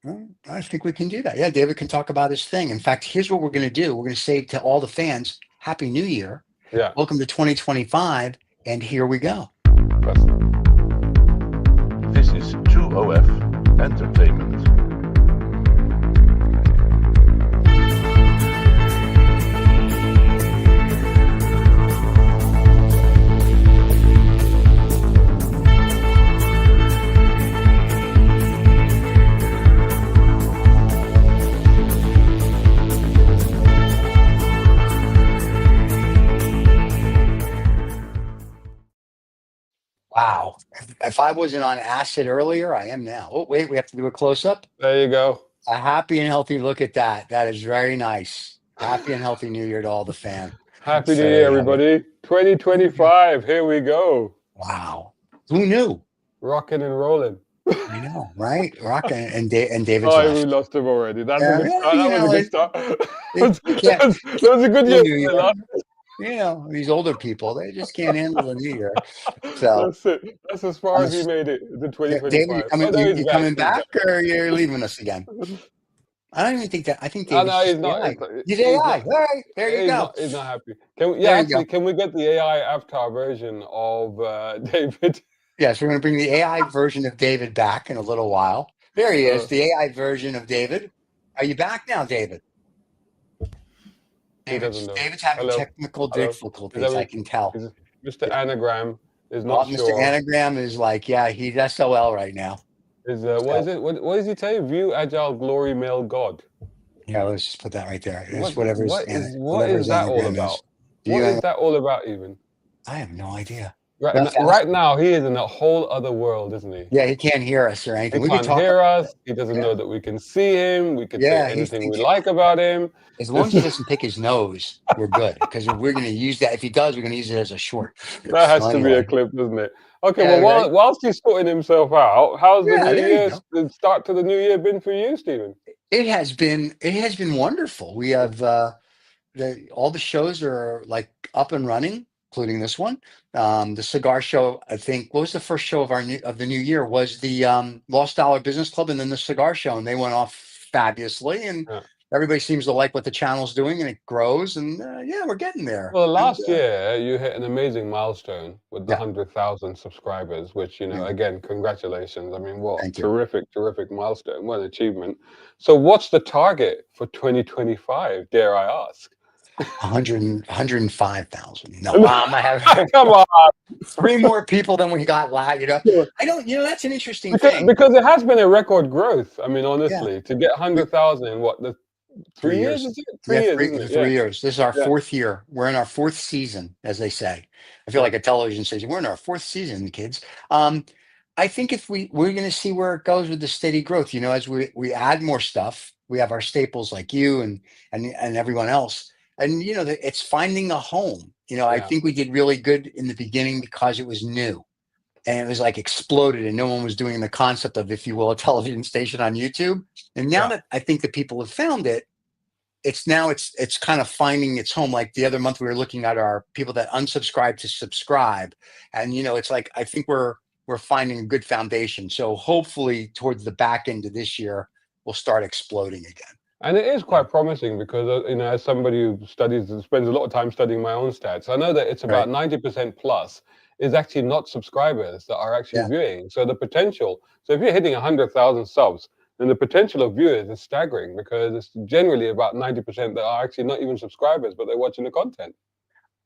Well, I think we can do that. Yeah, David can talk about his thing. In fact, here's what we're going to do. We're going to say to all the fans, Happy New Year. Yeah. Welcome to 2025. And here we go. That's, This is True OF Entertainment. Wow. If I wasn't on acid earlier, I am now. Oh, wait, we have to do a close up. there you go. A happy and healthy look at that. That is very nice. Happy and healthy New Year to all the fans. Happy New Year, So, everybody. 2025. Here we go. wow. Who knew? Rocking and rolling. I know, right? Rock and David's Oh, we left. lost him already. That's a Yeah, good yeah, start. you That was a know, good start. you can't, That was a good year. New Year. You know, these older people, they just can't handle the New Year. So, That's it. That's as far I'm a, as he made it. The David, 2025. Oh, no, he's you back. coming He's back back. or you're leaving us again? I don't even think that. I think Oh, David's no, he's just not. AI. He's He's AI. not. All right, there you He's go. not. He's not happy. Can we, yeah, There you go. actually, can we get the AI avatar version of David? Yes, we're going to bring the AI version of David back in a little while. There he is, Uh, the AI version of David. Are you back now, David? he doesn't know. David's having Hello, technical hello. Is difficulties. I every, can tell. is Mr. Anagram is Well, not Mr. sure. Anagram is like, yeah, he's SOL right now. Is what is So, it? What does he say? View agile glory male God. yeah, let's just put that right there. It's whatever What whatever is his that all anagram about? is. Do What you? is that all about even? I have no idea. Right, We'll have to ask right him. now, he is in a whole other world, isn't he? Yeah, he can't hear us or He anything. We can can't talk hear about us. it. He doesn't Yeah, know that we can see him. We could say yeah. He's anything we thinking like about him. as long as It's, he doesn't pick his nose, we're good. Because we're going to use that. If he does, we're going to use it as a short. that So has to be a anyway, clip, doesn't it? Okay, yeah, well, right. whilst he's sorting himself out, how's the Yeah, new there you year, go. the start to the new year been for you, Stephen? It has been wonderful. We have all the shows are like up and running, including this one. The cigar show, I think, what was the first show of the new year was the Lost Dollar Business Club, and then the cigar show, and they went off fabulously, and Yeah. everybody seems to like what the channel's doing, and it grows, and yeah, we're getting there. Well, And last year you hit an amazing milestone with the yeah, 100,000 subscribers, which, yeah, again, congratulations. I mean, what thank you. terrific, terrific milestone. What an achievement. So, what's the target for 2025, dare I ask? 105,000. No, I have Come on. three more people than we got last. I don't. That's an interesting thing. Because it has been a record growth. I mean, Yeah, honestly, to get we, 100,000 in what, the 3 3 years, years. is it? Yeah, 3 years, isn't it? Yeah. 3 years. This is our Yeah. fourth year. We're in our fourth season, as they say. I feel Yeah. like a television station. We're in our fourth season, kids. I think if we're going to see where it goes with the steady growth. As we add more stuff, we have our staples like you and everyone else, and it's finding a home. I Yeah. think we did really good in the beginning because it was new and it was like exploded and no one was doing the concept of, if you will, a television station on YouTube. And now Yeah. that I think that people have found it, it's kind of finding its home. Like the other month we were looking at our people that unsubscribe to subscribe, and it's like I think we're finding a good foundation. So hopefully towards the back end of this year we'll start exploding again. And it is Yeah. quite promising because, as somebody who studies and spends a lot of time studying my own stats, I know that it's Right. about 90% plus is actually not subscribers that are actually Yeah. viewing. So the potential, so if you're hitting 100,000 subs, then the potential of viewers is staggering because it's generally about 90% that are actually not even subscribers, but they're watching the content.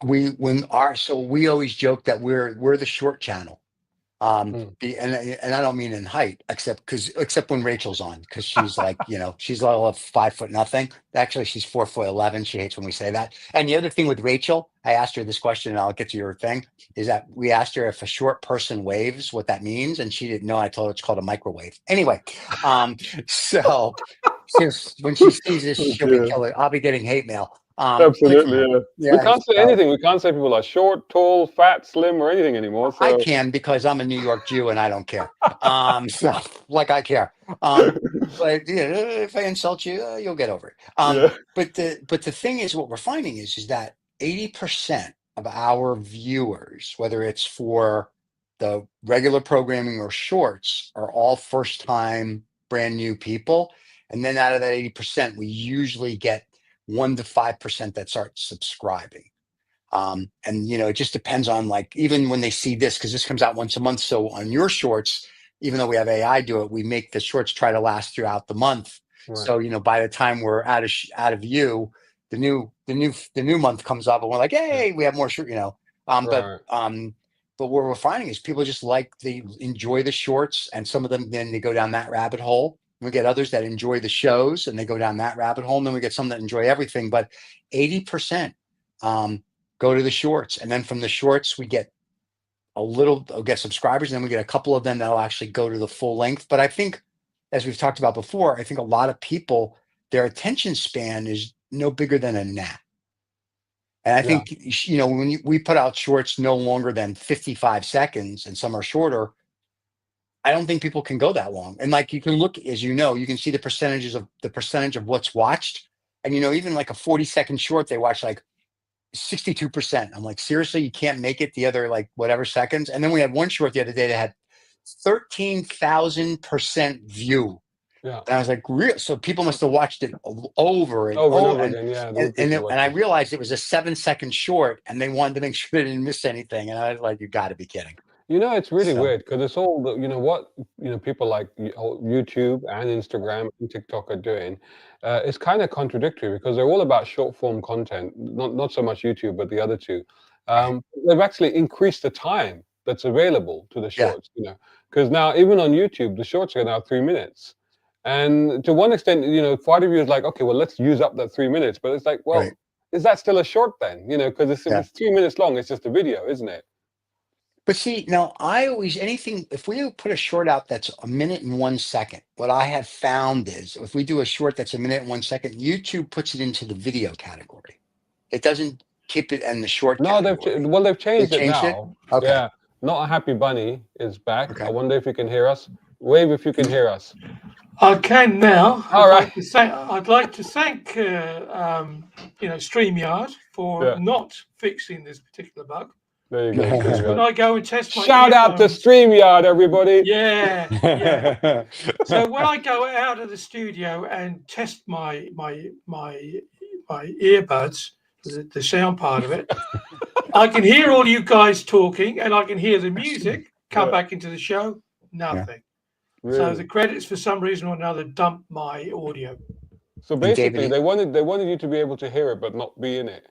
We always joke that we're the short channel. Mm. And I don't mean in height, except when Rachel's on, because she's like, she's all of 5 foot nothing. Actually, she's 4 foot 11. She hates when we say that. And the other thing with Rachel, I asked her this question, and I'll get to your thing, is that we asked her if a short person waves, what that means, and she didn't know. I told her it's called a microwave. Anyway, so when she sees this, Oh she'll be dear. killing. I'll be getting hate mail. But Absolutely, yeah. We yeah, can't say so. anything. We can't say people are short, tall, fat, slim, or anything anymore. I So can because I'm a New York Jew and I don't care. So like I care. But yeah, if I insult you, you'll get over it. yeah, But the thing is, what we're finding is that 80% of our viewers, whether it's for the regular programming or shorts, are all first time brand new people. And then out of that 80%, we usually get 1 to 5% that start subscribing. And it just depends on, like, even when they see this, because this comes out once a month. So on your shorts, even though we have AI do it, we make the shorts try to last throughout the month. Right. So by the time we're out of view, the new month comes up, and we're like, hey, we have more short. Right. But what we're finding is people just they enjoy the shorts, and some of them then they go down that rabbit hole. We get others that enjoy the shows and they go down that rabbit hole, and then we get some that enjoy everything. But 80% go to the shorts, and then from the shorts we get get subscribers, and then we get a couple of them that'll actually go to the full length. But I think, as we've talked about before, I think a lot of people, their attention span is no bigger than a gnat. And I think, when we put out shorts no longer than 55 seconds, and some are shorter, I don't think people can go that long. And like, you can look, as you can see the percentage of what's watched. And, even like a 40-second short, they watch like 62%. I'm like, seriously, you can't make it the other, like, whatever seconds. And then we had one short the other day that had 13,000% view. Yeah. And I was like, real? So people must have watched it over and over again. Yeah. And I realized it was a 7-second short, and they wanted to make sure they didn't miss anything. And I was like, you got to be kidding. It's really weird, because it's all what people like YouTube and Instagram and TikTok are doing. It's kind of contradictory, because they're all about short form content. Not so much YouTube, but the other two. They've actually increased the time that's available to the shorts. Because now even on YouTube, the shorts are now 3 minutes. And to one extent, part of you is like, okay, well, let's use up that 3 minutes. But it's like, well, is that still a short then? Because if it's 3 minutes long, it's just a video, isn't it? But see, now if we put a short out that's a minute and 1 second, what I have found is, if we do a short that's a minute and 1 second, YouTube puts it into the video category. It doesn't keep it in the short category. They've changed it now. Okay. Yeah. Not a Happy Bunny is back. Okay. I wonder if you can hear us. Wave if you can hear us. I can now. All right. I'd like to thank StreamYard for not fixing this particular bug. There you go. When I go and test my shout out to StreamYard, everybody. Yeah. So when I go out of the studio and test my earbuds, the sound part of it, I can hear all you guys talking, and I can hear the music come back into the show. Nothing. Really? So the credits, for some reason or another, dumped my audio. So basically, they wanted you to be able to hear it, but not be in it.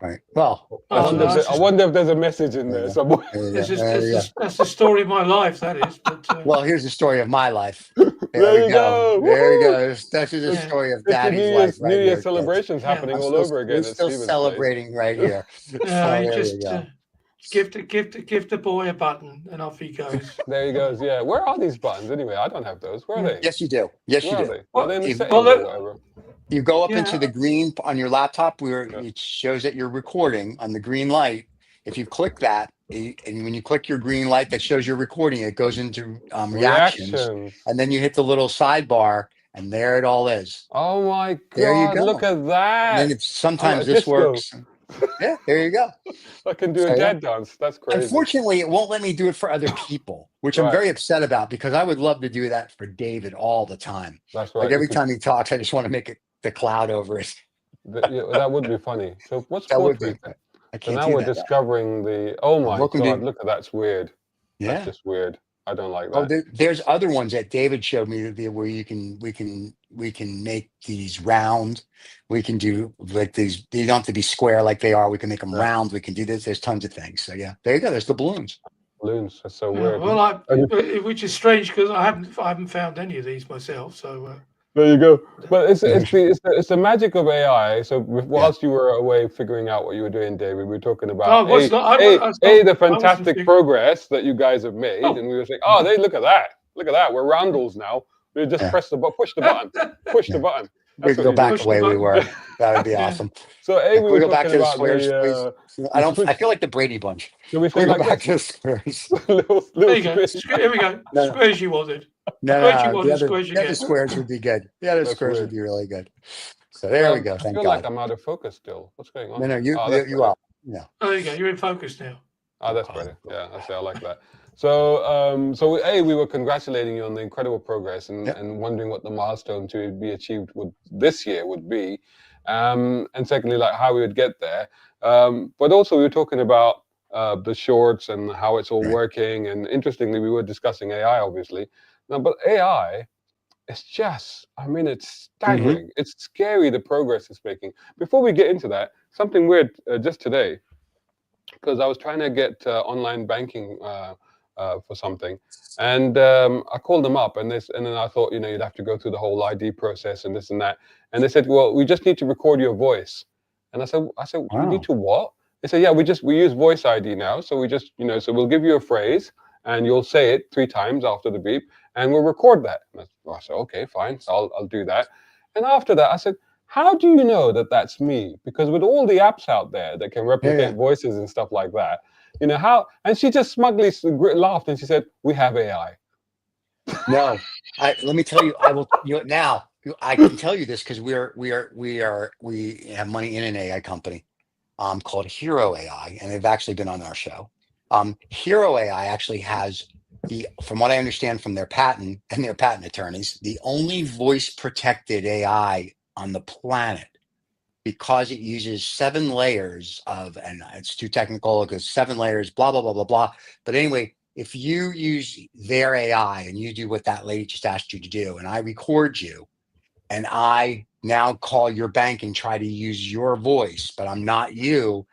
Right. Well, I wonder if there's a message in there somewhere. That's the story of my life, that is. But, well, here's the story of my life. There you go. There you go. That's the story of Daddy's life. New Year's celebrations happening all over again. We're still celebrating right here. Give the boy a button, and off he goes. There he goes. Yeah. Where are these buttons anyway? I don't have those. Where are they? Yes, you do. Yes, you do. Are they in the settings or whatever? You go up into the green on your laptop where it shows that you're recording on the green light. If you click that, and when you click your green light that shows you're recording, it goes into reactions. And then you hit the little sidebar, and there it all is. Oh my God. There you go. Look at that. And then sometimes this works. Yeah, there you go. I can do a dead dance. That's crazy. Unfortunately, it won't let me do it for other people, which I'm very upset about, because I would love to do that for David all the time. That's right. Like every time he talks, I just want to make the cloud over it. That would be funny. So what's that would be? So now we're discovering the. Oh my God! Look at that's weird. Yeah, that's just weird. I don't like that. Oh, there's other ones that David showed me where we can make these round. We can do like these. They don't have to be square like they are. We can make them round. We can do this. There's tons of things. So yeah, there you go. There's the balloons. Balloons. That's so weird. Well, which is strange, because I haven't found any of these myself. So. There you go. But it's the magic of AI. So whilst you were away figuring out what you were doing, David, we were talking about the fantastic progress that you guys have made, and we were saying, oh, look at that, we're roundels now. We just push the button, the button. We could go back the way we were. That would be awesome. So we go back to the squares, please. I feel like the Brady Bunch. Can we go back to the squares? There you go. Here we go. Squares you wanted. No, the other squares would be good. The other squares would be really good. So there we go. Thank God. I feel like I'm out of focus still. What's going on? No, you are. Yeah. Oh, there you go. You're in focus now. Oh, that's better. Yeah, I like that. So we were congratulating you on the incredible progress and wondering what the milestone to be achieved this year would be, and secondly, like how we would get there. But also we were talking about the shorts and how it's all working, and interestingly, we were discussing AI, obviously. Now, but AI, it's just, I mean, it's staggering. It's scary, the progress it's making. Before we get into that, something weird just today, because I was trying to get online banking for something, and I called them up, and then I thought, you'd have to go through the whole ID process and this and that, and they said, well, we just need to record your voice, and I said, we need to what? They said, yeah, we use voice ID now, so we just, so we'll give you a phrase, and you'll say it 3 times after the beep, and we'll record that. And I said, okay, fine, so I'll do that, and after that, I said, how do you know that that's me? Because with all the apps out there that can replicate voices and stuff like that, how? And she just smugly laughed and she said, "We have AI." No, let me tell you. I will. Now I can tell you this because we have money in an AI company, called Hero AI, and they've actually been on our show. Hero AI actually has from what I understand from their patent and their patent attorneys, the only voice protected AI on the planet, because it uses 7 layers of, and it's too technical because 7 layers, blah, blah, blah, blah, blah. But anyway, if you use their AI and you do what that lady just asked you to do, and I record you, and I now call your bank and try to use your voice, but I'm not you,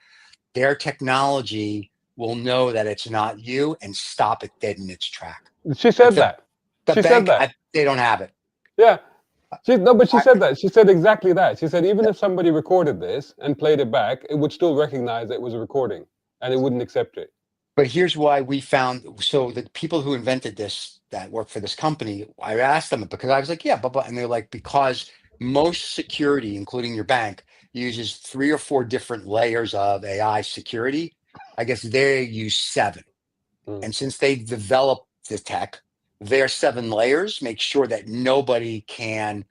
their technology will know that it's not you and stop it dead in its track. She said that. She said that. They don't have it. Yeah. But she said that. She said exactly that. She said even if somebody recorded this and played it back, it would still recognize that it was a recording, and it wouldn't accept it. But here's why we found, so the people who invented this, that work for this company, I asked them, because I was like, yeah, but, and they're like, because most security, including your bank, uses 3 or 4 different layers of AI security. I guess they use 7. And since they developed the tech, their 7 layers make sure that nobody can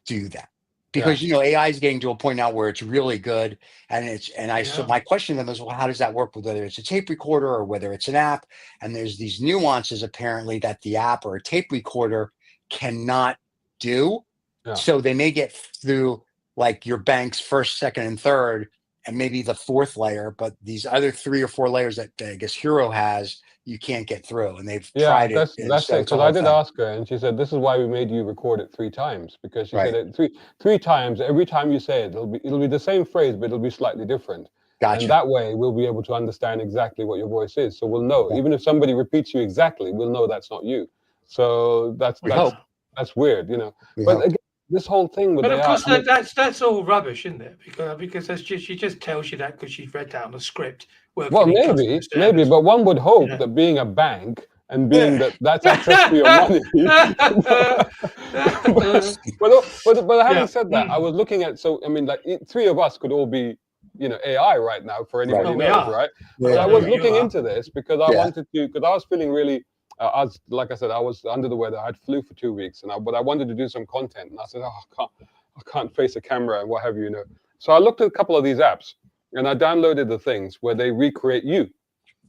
do that. Because AI is getting to a point now where it's really good, so my question to them is, well, how does that work with whether it's a tape recorder or whether it's an app? And there's these nuances apparently that the app or a tape recorder cannot do. So they may get through like your bank's first, second, and third, and maybe the 4th layer, but these other 3 or 4 layers that I guess Hero has, you can't get through, and they've tried it. That's it. Because I did ask her, and she said, "This is why we made you record it 3 times, because she said it three times. Every time you say it, it'll be the same phrase, but it'll be slightly different. Gotcha. And that way, we'll be able to understand exactly what your voice is. So we'll know, even if somebody repeats you exactly, we'll know that's not you. So that's weird, But again, this whole thing with but of course, that's all rubbish, isn't it? Because she just tells you that because she's read down the script. Well, maybe, but one would hope that being a bank and being that's access to your money. but having said that, I was looking at, so I mean, like 3 of us could all be, AI right now for anybody who knows, right? But I was looking into this because I wanted to, because I was feeling really. Like I said, I was under the weather. I had flu for 2 weeks, but I wanted to do some content, and I said, I can't face a camera and what have you, So I looked at a couple of these apps, and I downloaded the things where they recreate you.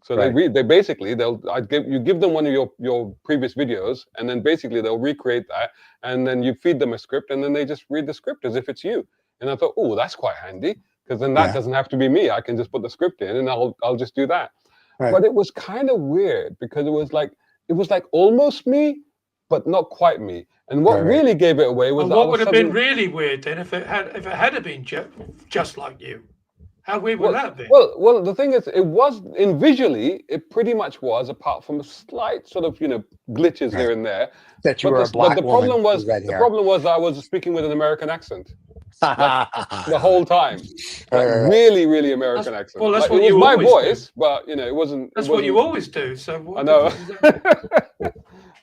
So they basically you give them one of your previous videos, and then basically they'll recreate that, and then you feed them a script, and then they just read the script as if it's you. And I thought, oh, that's quite handy, because then that doesn't have to be me. I can just put the script in, and I'll just do that. But it was kind of weird because it was like almost me, but not quite me. And what really gave it away was what would have been really weird then if it had been just like you. How weird would that be? Well, the thing is, it was visually, it pretty much was, apart from a slight sort of glitches here and there. That you were a black woman. The problem was I was speaking with an American accent. The whole time, really, really American accent. Well, that's what you always do. My voice, but it wasn't. That's what you always do. So I know.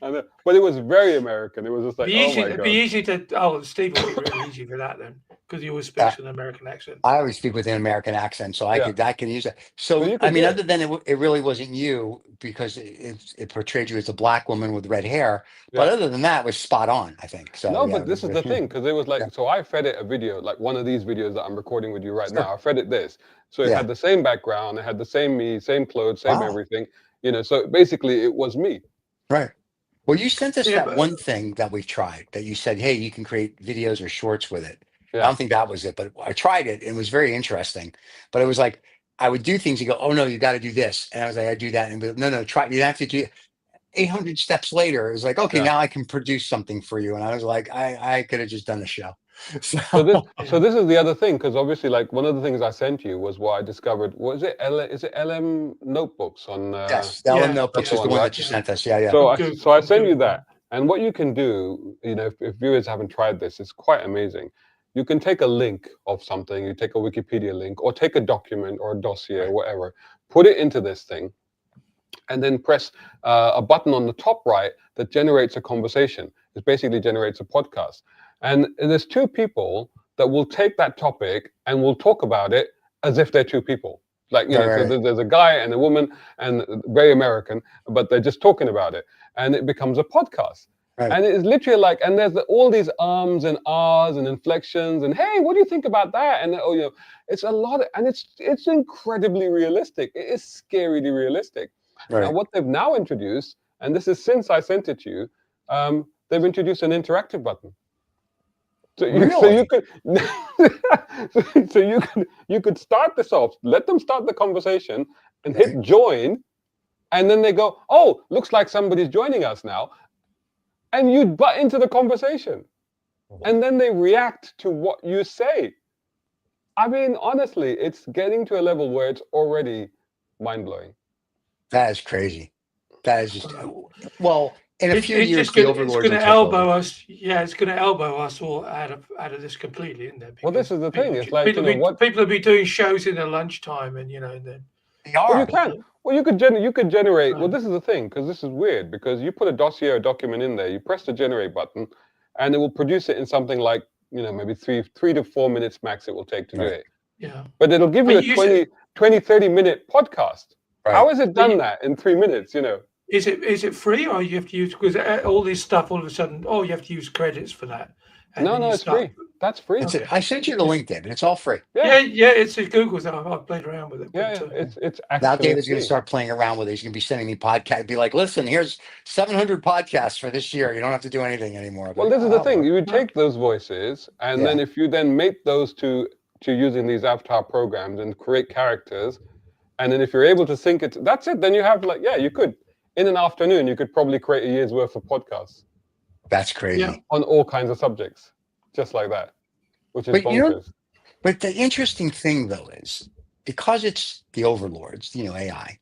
I know, but it was very American. It was just like, it'd be easy to. Oh, Steve would be really easy for that then, because he always speaks with an American accent. I always speak with an American accent, so I can use it. So I mean, other than it really wasn't you, because it portrayed you as a black woman with red hair. But other than that, it was spot on, I think. So no, but this is the thing, because it was like, so I fed it a video, like one of these videos that I'm recording with you right now. I fed it this, so it had the same background, it had the same me, same clothes, same everything. So basically it was me. Right. Well, you sent us that one thing that we've tried that you said, hey, you can create videos or shorts with it. I don't think that was it, but I tried it. It was very interesting. But it was like, I would do things. You go, oh no, you got to do this. And I was like, I do that. And no, try. You have to do 800 steps later. It was like, okay, now I can produce something for you. And I was like, I could have just done a show. So this is the other thing, because obviously, like, one of the things I sent you was what I discovered. Is it LM notebooks on? Yes, the LM notebooks is the one that you sent us. Yeah. So I send you that, and what you can do, if viewers haven't tried this, it's quite amazing. You can take a link of something, you take a Wikipedia link, or take a document or a dossier or whatever, put it into this thing, and then press a button on the top right that generates a conversation. It basically generates a podcast. And there's two people that will take that topic and will talk about it as if they're two people. Like, so there's a guy and a woman, and very American, but they're just talking about it. And it becomes a podcast. Right. And it's literally like, and there's all these ums and ahs and inflections and, hey, what do you think about that? And it's a lot, and it's incredibly realistic. It is scarily realistic. Right. Now, what they've now introduced, and this is since I sent it to you, they've introduced an interactive button. So you could start this off, let them start the conversation, and hit join, and then they go, oh, looks like somebody's joining us now, and you butt into the conversation, and then they react to what you say. I mean, honestly, it's getting to a level where it's already mind-blowing. That is crazy. That is just in a few years, it's going to elbow us. Yeah, it's going to elbow us all out of this completely, isn't it? Well, this is the thing. It's like people will be doing shows in their lunchtime, and then they are. Well, you can. Well, you could generate. Well, this is the thing, because this is weird. Because you put a dossier or document in there, you press the generate button, and it will produce it in something like maybe 3 to 4 minutes max. It will take to do it. Yeah. But it'll give you a 20-30 minute podcast. Right. How has it done that in 3 minutes? Is it free, or you have to use, because all this stuff all of a sudden, you have to use credits for that? No, it's free. That's free. Okay. I sent you the link, David. It's all free. Yeah. It's Google's. I've played around with it. Yeah, it's actually now David's going to start playing around with it. He's going to be sending me podcasts. Be like, listen, here's 700 podcasts for this year. You don't have to do anything anymore. Well, this is the thing. You would take those voices, and then if you then make those to using these avatar programs and create characters, and then if you're able to sync it, that's it. Then you have you could. In an afternoon, you could probably create a year's worth of podcasts. That's crazy. Yeah. On all kinds of subjects, just like that, which is bonkers. But the interesting thing, though, is because it's the overlords, AI,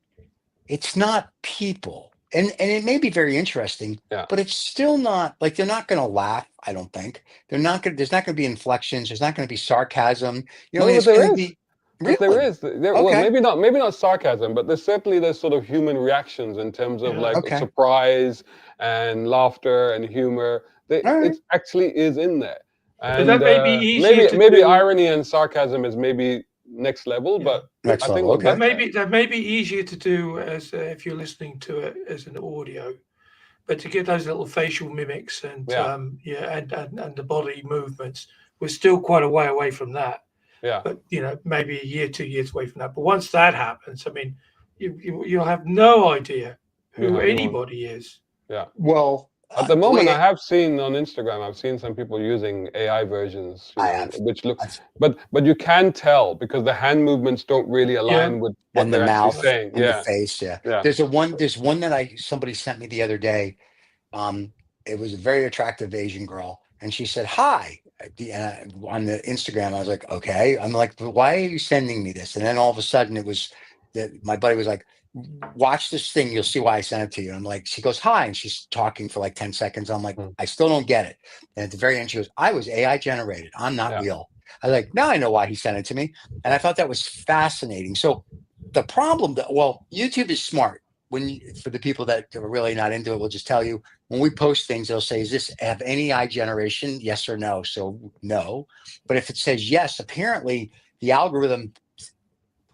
it's not people. And it may be very interesting, but it's still not, like, they're not going to laugh, I don't think. There's not going to be inflections. There's not going to be sarcasm. It's going to be... Really? There is. Well, maybe not sarcasm, but there's sort of human reactions in terms of surprise and laughter and humor. It actually is in there. And that may be easier maybe irony and sarcasm is maybe next level, but I think that may be easier to do as if you're listening to it as an audio. But to get those little facial mimics and the body movements, we're still quite a way away from that. Yeah, but maybe a year, 2 years away from that. But once that happens, I mean, you'll have no idea who anybody is. Yeah. Well, at the moment, I have seen on Instagram, I've seen some people using AI versions, which look, but you can tell because the hand movements don't really align with what and they're the mouth saying. And the face. Yeah. There's one that somebody sent me the other day. It was a very attractive Asian girl, and she said hi. On the Instagram, I was like, okay. I'm like, why are you sending me this? And then all of a sudden it was that my buddy was like, watch this thing. You'll see why I sent it to you. And I'm like, she goes, hi. And she's talking for like 10 seconds. I'm like, I still don't get it. And at the very end, she goes, I was AI generated. I'm not real. I was like, now I know why he sent it to me. And I thought that was fascinating. So the problem YouTube is smart. For the people that are really not into it, we'll just tell you, when we post things, they'll say, is this have any AI generation? Yes or no? So no. But if it says yes, apparently the algorithm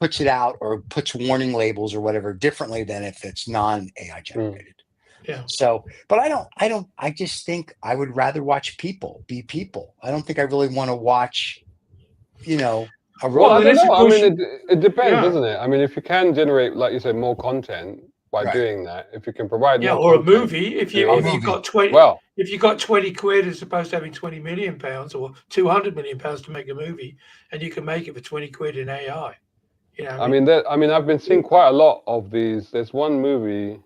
puts it out or puts warning labels or whatever differently than if it's non-AI generated. Yeah. So, but I just think I would rather watch people be people. I don't think I really want to watch, a robot. Well, I don't know. I mean, it depends, doesn't it? I mean, if you can generate, like you said, more content, by doing that. If you can provide more or a content movie. If to you the if you audience. got 20 Well, if you got 20 quid as opposed to having 20 million pounds or 200 million pounds to make a movie, and you can make it for 20 quid in AI. You know, I mean, I've been seeing quite a lot of these. There's one movie,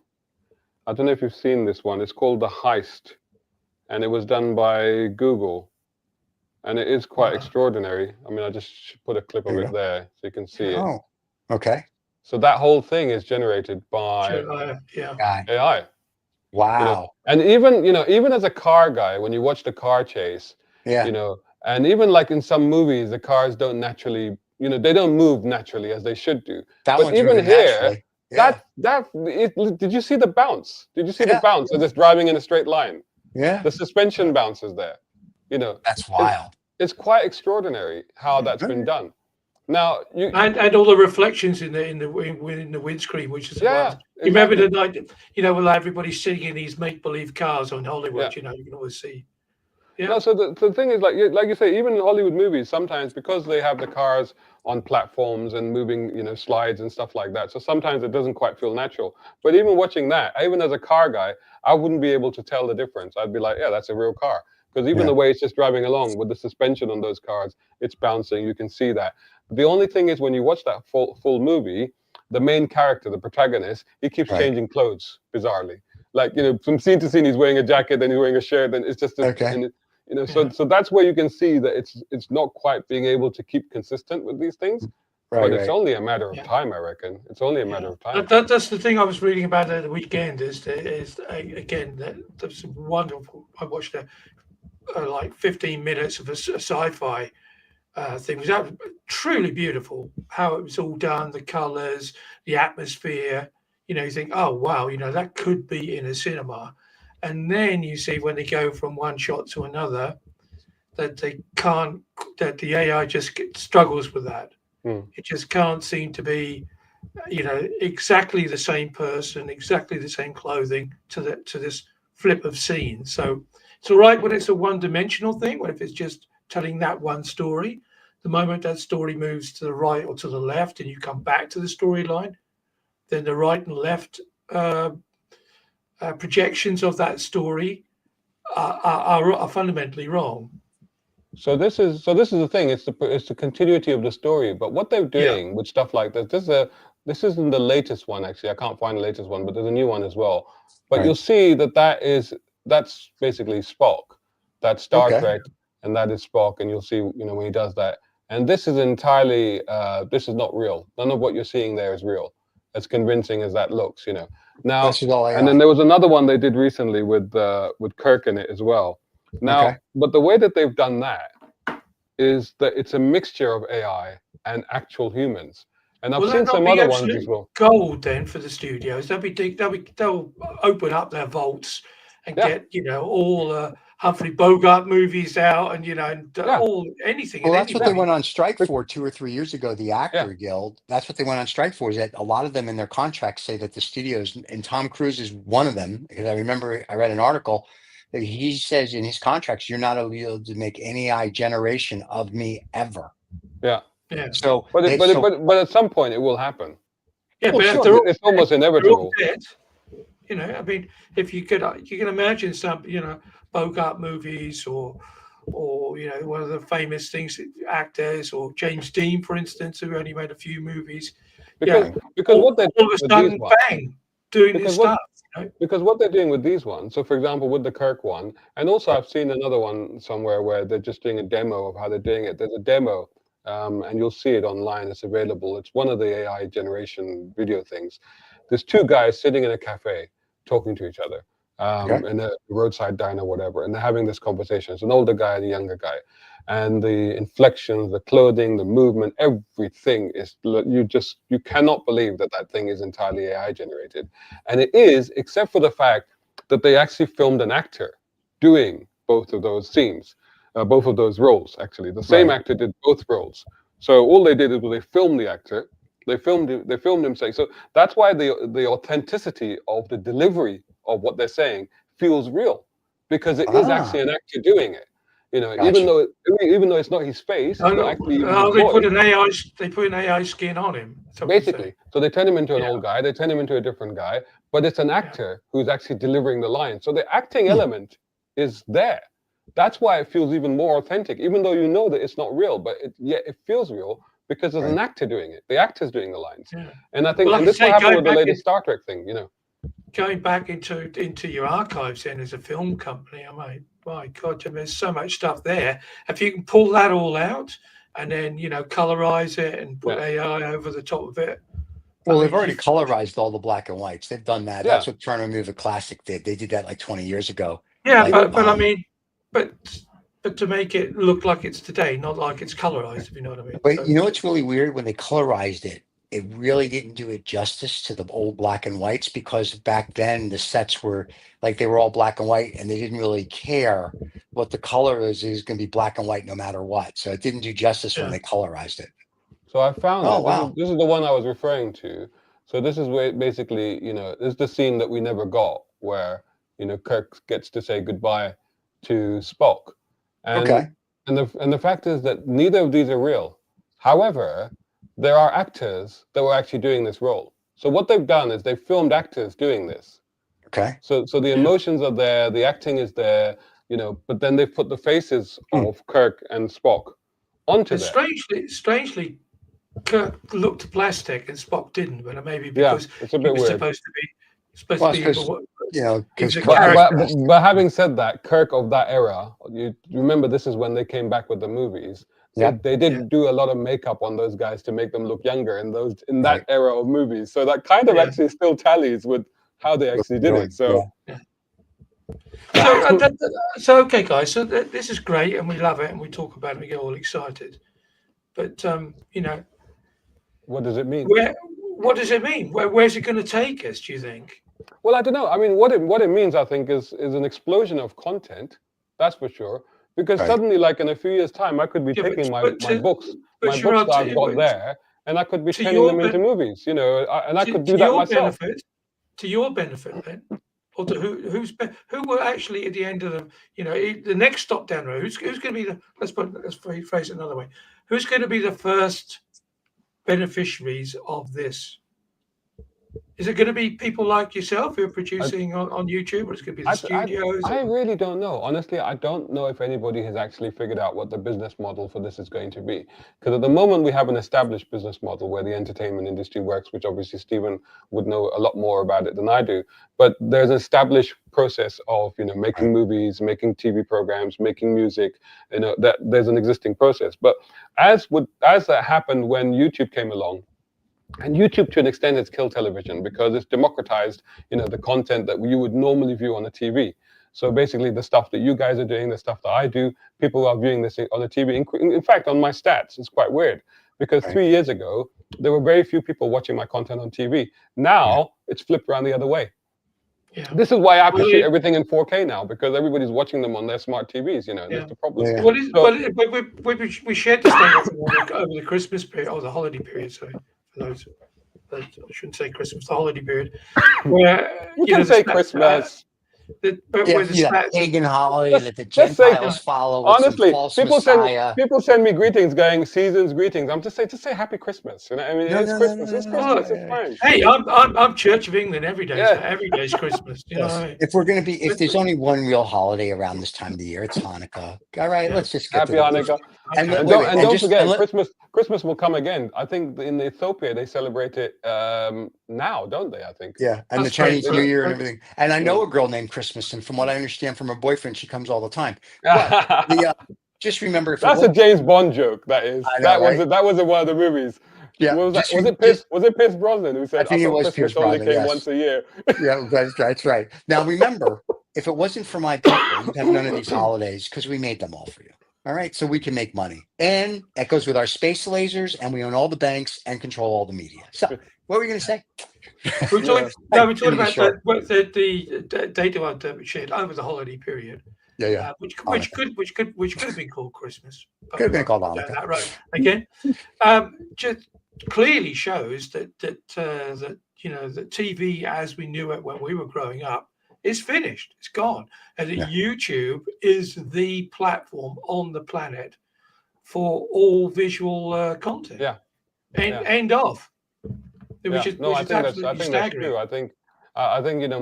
I don't know if you've seen this one. It's called The Heist, and it was done by Google, and it is quite extraordinary. I mean, I just put a clip of it there so you can see it. Oh, okay. So that whole thing is generated by AI. Wow. You know, and even as a car guy, when you watch the car chase, Yeah. And even like in some movies, the cars don't naturally, they don't move naturally as they should do. That But one's even moving here, naturally. did you see the bounce? Did you see the Yeah. bounce of this driving in a straight line? Yeah. The suspension bounce is there. That's wild. It's quite extraordinary how that's been done. Now and all the reflections in the windscreen, which is exactly. You remember the night, well, everybody's sitting in these make-believe cars on Hollywood. You can always see. Yeah. No, so the thing is, like you say, even in Hollywood movies, sometimes because they have the cars on platforms and moving, slides and stuff like that, so sometimes it doesn't quite feel natural. But even watching that, even as a car guy, I wouldn't be able to tell the difference. I'd be like, yeah, that's a real car. Because even the way it's just driving along with the suspension on those cars, it's bouncing, you can see that. The only thing is when you watch that full movie, the main character, the protagonist, he keeps changing clothes, bizarrely. Like, from scene to scene, he's wearing a jacket, then he's wearing a shirt, and it's just so that's where you can see that it's not quite being able to keep consistent with these things, but it's only a matter of time, I reckon. It's only a matter of time. That's the thing I was reading about at the weekend. Is again that's wonderful. I watched like 15 minutes of a sci-fi thing. It was truly beautiful. How it was all done, the colors, the atmosphere. You think, oh wow, that could be in a cinema. And then you see when they go from one shot to another that that the AI just struggles with that. It just can't seem to be, exactly the same person, exactly the same clothing to this flip of scene. So it's all right when it's a one-dimensional thing, when if it's just telling that one story. The moment that story moves to the right or to the left and you come back to the storyline, then the right and left projections of that story are fundamentally wrong. So this is the thing. It's the continuity of the story. But what they're doing with stuff like this, this isn't the latest one actually. I can't find the latest one, but there's a new one as well. But you'll see that's basically Spock. That's Star Trek, and that is Spock. And you'll see when he does that. And this is entirely this is not real. None of what you're seeing there is real. As convincing as that looks, Now, and then there was another one they did recently with Kirk in it as well. Now, but the way that they've done that is that it's a mixture of AI and actual humans. And I've seen some other ones as well. Gold then for the studios. They'll open up their vaults and get all Humphrey Bogart movies out and all anything. Well, that's what they went on strike for 2 or 3 years ago. The Actor Guild. That's what they went on strike for. Is that a lot of them in their contracts say that the studios, and Tom Cruise is one of them, because I remember I read an article that he says in his contracts, you're not able to make any AI generation of me ever. Yeah. Yeah. So, but at some point it will happen. Yeah, well, but sure. It's almost inevitable. I mean, if you can imagine some, Bogart movies or one of the famous things actors or James Dean, for instance, who only made a few movies. Because what they're all of a sudden, bang, doing this stuff. Because what they're doing with these ones, so for example, with the Kirk one, and also I've seen another one somewhere where they're just doing a demo of how they're doing it. There's a demo, and you'll see it online. It's available. It's one of the AI generation video things. There's two guys sitting in a cafe talking to each other in a roadside diner, whatever, and they're having this conversation. It's an older guy and a younger guy. And the inflections, the clothing, the movement, everything is, you cannot believe that thing is entirely AI generated. And it is, except for the fact that they actually filmed an actor doing both of those scenes, both of those roles, actually. The same actor did both roles. So all they did is they filmed the actor, they filmed him saying, so that's why the authenticity of the delivery of what they're saying feels real, because it is actually an actor doing it. You know, Gotcha. even though it's not his face, it's not actually even his they voice. put an AI skin on him. Basically, so they turn him into an old guy, they turn him into a different guy, but it's an actor who's actually delivering the line. So the acting element is there. That's why it feels even more authentic, even though you know that it's not real, but yet it feels real because there's an actor doing it. The actor's doing the lines. Yeah. And I think, Well, like and this I say, will happen going with the back latest Star Trek thing, you know. Going back into your archives then as a film company, my God, there's so much stuff there. If you can pull that all out and then, you know, colorize it and put AI over the top of it. Well, they've already colorized all the black and whites. They've done that. Yeah. That's what Turner Movie Classic did. They did that like 20 years ago. Yeah, Like, but I mean, but to make it look like it's today, not like it's colorized, if you know what I mean. But So, you know what's really weird? When they colorized it, it really didn't do it justice to the old black and whites, because back then the sets were like, they were all black and white and they didn't really care what the color is. It was going to be black and white no matter what. So it didn't do justice when they colorized it. So I found Oh, it. wow. This is the one I was referring to. So this is where basically, you know, this is the scene that we never got where, you know, Kirk gets to say goodbye to Spock. And, and the fact is that neither of these are real. However, there are actors that were actually doing this role. So what they've done is they've filmed actors doing this. Okay. So the emotions are there, the acting is there, you know, but then they've put the faces of Kirk and Spock onto that. Strangely, Kirk looked plastic and Spock didn't, but maybe because it's a bit he was weird. supposed to be, you know, but having said that, Kirk of that era, you remember this is when they came back with the movies. They did do a lot of makeup on those guys to make them look younger in that era of movies. So that kind of actually still tallies with how they actually did it. So. So okay, guys. So this is great, and we love it, and we talk about it, and we get all excited. But you know, what does it mean? What does it mean? Where's it going to take us? Do you think? Well, I don't know. I mean, what it means, I think, is an explosion of content. That's for sure. Because suddenly, like in a few years' time, I could be taking my books that I've got there, and I could be turning them into movies. You know, and I could do that myself. To your benefit, then. Or to who will actually at the end of the next stop down the road? Who's going to be the let's phrase it another way? Who's going to be the first beneficiaries of this? Is it going to be people like yourself who are producing on YouTube, or is it going to be the studios? I really don't know. Honestly, I don't know if anybody has actually figured out what the business model for this is going to be. Because at the moment, we have an established business model where the entertainment industry works, which obviously Stephen would know a lot more about it than I do. But there's an established process of, you know, making movies, making TV programs, making music. You know, that there's an existing process. But as that happened when YouTube came along. And YouTube, to an extent, has killed television because it's democratized, you know, the content that you would normally view on a TV. So basically, the stuff that you guys are doing, the stuff that I do, people are viewing this on the TV. In fact, on my stats, it's quite weird because 3 years ago, there were very few people watching my content on TV. Now, it's flipped around the other way. Yeah. This is why I have to shoot everything in 4K now, because everybody's watching them on their smart TVs. You know, that's the problem. Yeah. We shared this thing over the Christmas period, or the holiday period. Sorry, for those. I shouldn't say Christmas. The holiday period. Where you can say Christmas. Pagan holiday that the Gentiles follow. Honestly, people send me greetings, going season's greetings. I'm just say Happy Christmas. You know, I mean, it's Christmas. It's Christmas. It's fine. Hey, I'm Church of England every day. So every day's Christmas. You know what I mean? If there's only one real holiday around this time of the year, it's Hanukkah. All right, let's just get Happy Hanukkah. And don't forget, Christmas will come again. I think in Ethiopia they celebrate it now, don't they? I think. Yeah, and the Chinese New Year and everything. And I know a girl named Christmas, and from what I understand from her boyfriend, she comes all the time. But just remember, if that's a James Bond joke. That is. That was in one of the movies. Yeah. Was it Pierce Brosnan who said? I think it was Pierce Brosnan. Only came once a year. Yeah, that's right. Now remember, if it wasn't for my people, you'd have none of these holidays because we made them all for you. All right, so we can make money, and that goes with our space lasers, and we own all the banks and control all the media. So, what were we going to say? We're talking about the data we shared over the holiday period. Yeah. Which could have been called Christmas. Could have been called Hanukkah. That road again. Just clearly shows that you know, the TV as we knew it when we were growing up It's finished. It's gone. And Yeah. YouTube is the platform on the planet for all visual content. Yeah. End of. Which is I think that's staggering. true. I think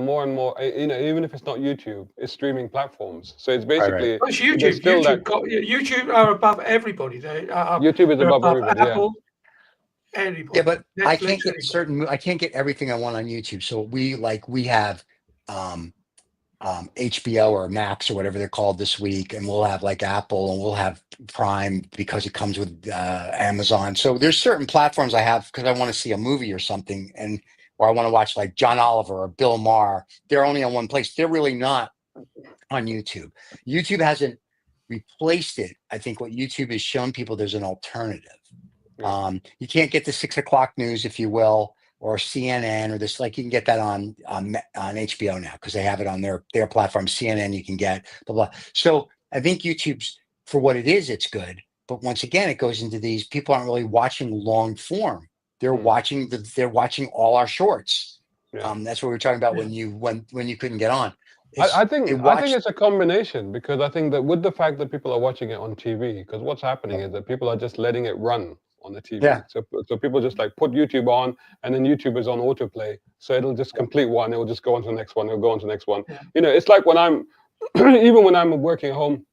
more and more, even if it's not YouTube, it's streaming platforms. So it's basically Well, it's YouTube. YouTube are above everybody. YouTube is above everybody. Apple, anybody. Yeah, but Netflix, I can't get I can't get everything I want on YouTube. So we have HBO or Max or whatever they're called this week, and we'll have like Apple, and we'll have Prime because it comes with Amazon. So there's certain platforms I have because I want to see a movie or something, or I want to watch like John Oliver or Bill Maher. They're only on one place. They're really not on YouTube. YouTube hasn't replaced it. I think what YouTube has shown people, there's an alternative. You can't get the 6 o'clock news, if you will, or CNN or this, like you can get that on HBO now because they have it on their platform. CNN you can get, blah, blah. So I think YouTube's, for what it is, it's good. But once again, it goes into these, people aren't really watching long form. They're watching all our shorts. That's what we were talking about when you couldn't get on. I think it's a combination, because I think that with the fact that people are watching it on TV, because what's happening is that people are just letting it run on the TV. Yeah. So people just like put YouTube on, and then YouTube is on autoplay. So it'll just complete one. It'll just go on to the next one. It'll go on to the next one. Yeah. It's like when I'm, even when I'm working at home,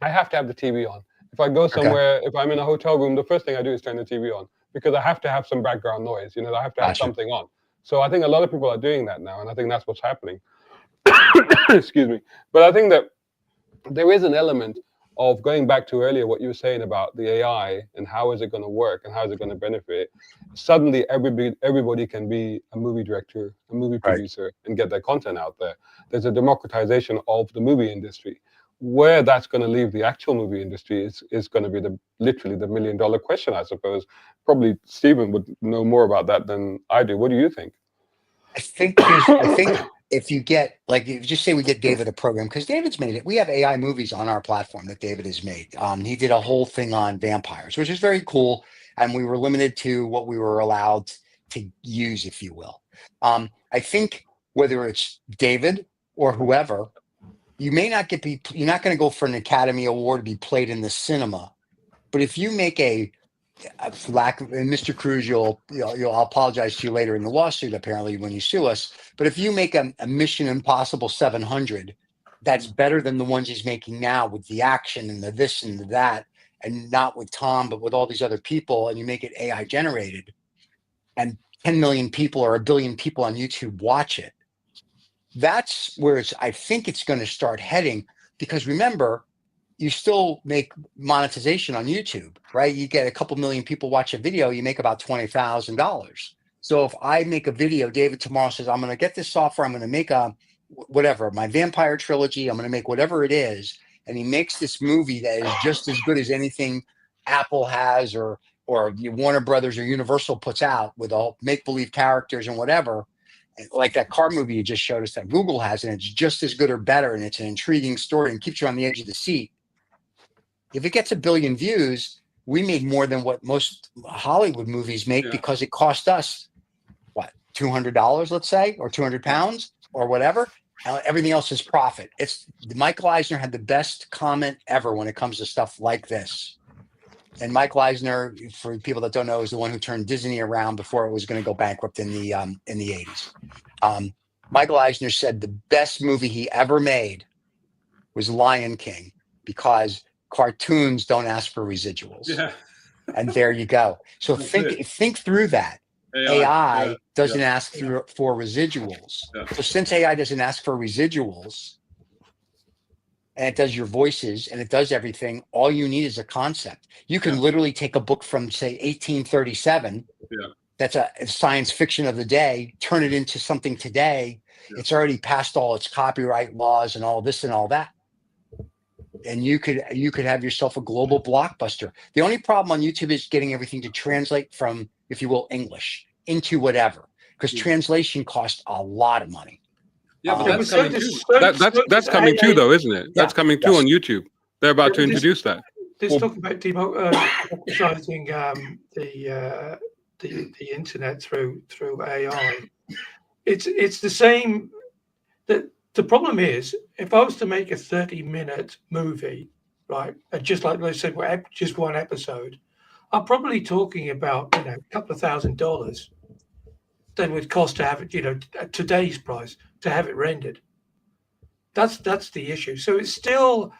I have to have the TV on. If I go somewhere, if I'm in a hotel room, the first thing I do is turn the TV on, because I have to have some background noise. I have to have something on. So I think a lot of people are doing that now, and I think that's what's happening. Excuse me. But I think that there is an element of going back to earlier what you were saying about the AI and how is it going to work and how is it going to benefit. Suddenly everybody can be a movie director, a movie producer, and get their content out there. There's a democratization of the movie industry. Where that's going to leave the actual movie industry is going to be literally the $1 million question, I suppose. Probably Stephen would know more about that than I do. What do you think? I think if you get, like, if just say we get David a program, because David's made it. We have AI movies on our platform that David has made. He did a whole thing on vampires, which is very cool. And we were limited to what we were allowed to use, if you will. I think whether it's David or whoever, you may not you're not going to go for an Academy Award to be played in the cinema. But if you make and Mr. Cruz, I'll apologize to you later in the lawsuit, apparently, when you sue us. But if you make a Mission Impossible 700, that's better than the ones he's making now with the action and the this and the that, and not with Tom, but with all these other people, and you make it AI generated, and 10 million people or 1 billion people on YouTube watch it. That's where I think it's going to start heading, because remember, you still make monetization on YouTube, right? You get a couple million people watch a video, you make about $20,000. So if I make a video, David tomorrow says, I'm going to get this software, I'm going to make my vampire trilogy, I'm going to make whatever it is. And he makes this movie that is just as good as anything Apple has or Warner Brothers or Universal puts out, with all make-believe characters and whatever. Like that car movie you just showed us that Google has, and it's just as good or better, and it's an intriguing story and keeps you on the edge of the seat. If it gets 1 billion views, we made more than what most Hollywood movies make, because it cost us, what, $200, let's say, or 200 pounds or whatever. Everything else is profit. Michael Eisner had the best comment ever when it comes to stuff like this. And Michael Eisner, for people that don't know, is the one who turned Disney around before it was going to go bankrupt in the 80s. Michael Eisner said the best movie he ever made was Lion King, because cartoons don't ask for residuals. Yeah. And there you go. So think through that. AI doesn't ask for residuals. Yeah. So since AI doesn't ask for residuals, and it does your voices and it does everything, all you need is a concept. You can literally take a book from, say, 1837. Yeah. That's a science fiction of the day, turn it into something today. Yeah. It's already passed all its copyright laws and all this and all that. And you could have yourself a global blockbuster. The only problem on YouTube is getting everything to translate from, if you will, English into whatever, because translation costs a lot of money. Yeah, but that's coming too. That's coming too, though, isn't it? That's coming too on YouTube. They're about to introduce that. Let's talk about democratizing the internet through AI. It's the same that the problem is, if I was to make a 30-minute movie, right, and just like they said, just one episode, I'm probably talking about a couple of $1,000 than it would cost to have it, at today's price to have it rendered. That's the issue. So it still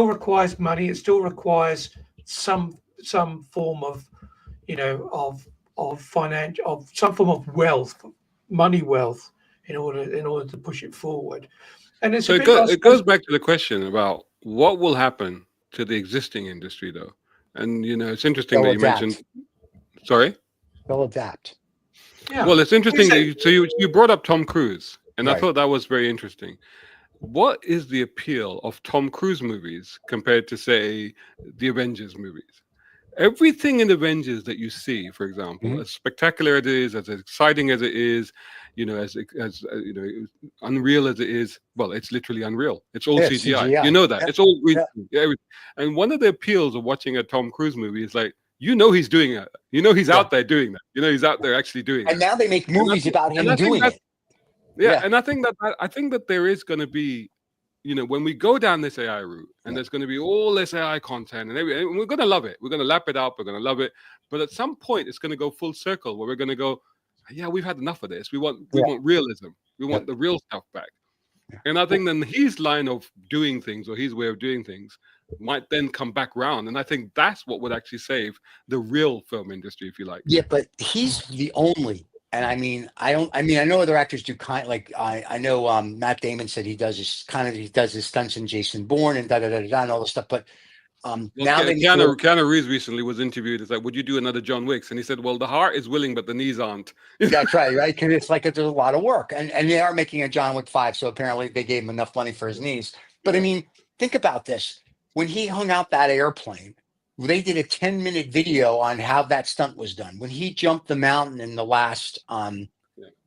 requires money. It still requires some form of some form of wealth, money wealth, in order to push it forward. And it's it goes back to the question about what will happen to the existing industry, though. And it's interesting that you mentioned. Sorry, they'll adapt. Yeah. Well, it's interesting that you brought up Tom Cruise, and I thought that was very interesting. What is the appeal of Tom Cruise movies compared to, say, the Avengers movies? Everything in Avengers that you see, for example, as spectacular as it is, as exciting as it is, as unreal as it is, well, it's literally unreal. It's all CGI. You know that. Yeah. It's all green. Yeah. And one of the appeals of watching a Tom Cruise movie is like, he's doing it. He's out there doing that. He's out there actually doing it. And now they make movies about him doing it. Yeah, and I think that there is going to be, when we go down this AI route, and there's going to be all this AI content, and we're going to love it. We're going to lap it up. We're going to love it. But at some point, it's going to go full circle where we're going to go, yeah, we've had enough of this. We want realism. We want the real stuff back. Yeah. And I think then his line of doing things, or his way of doing things, might then come back round. And I think that's what would actually save the real film industry, if you like. Yeah, but he's the only. And I know other actors do I know Matt Damon said he does his stunts in Jason Bourne and and all this stuff. But now Keanu Reeves recently was interviewed. It's like, would you do another John Wick? And he said, well, the heart is willing, but the knees aren't. That's right? Because it's like there's a lot of work, and they are making a John Wick 5, so apparently they gave him enough money for his knees. But I mean, think about this: when he hung out that airplane, they did a 10-minute video on how that stunt was done. When he jumped the mountain in the last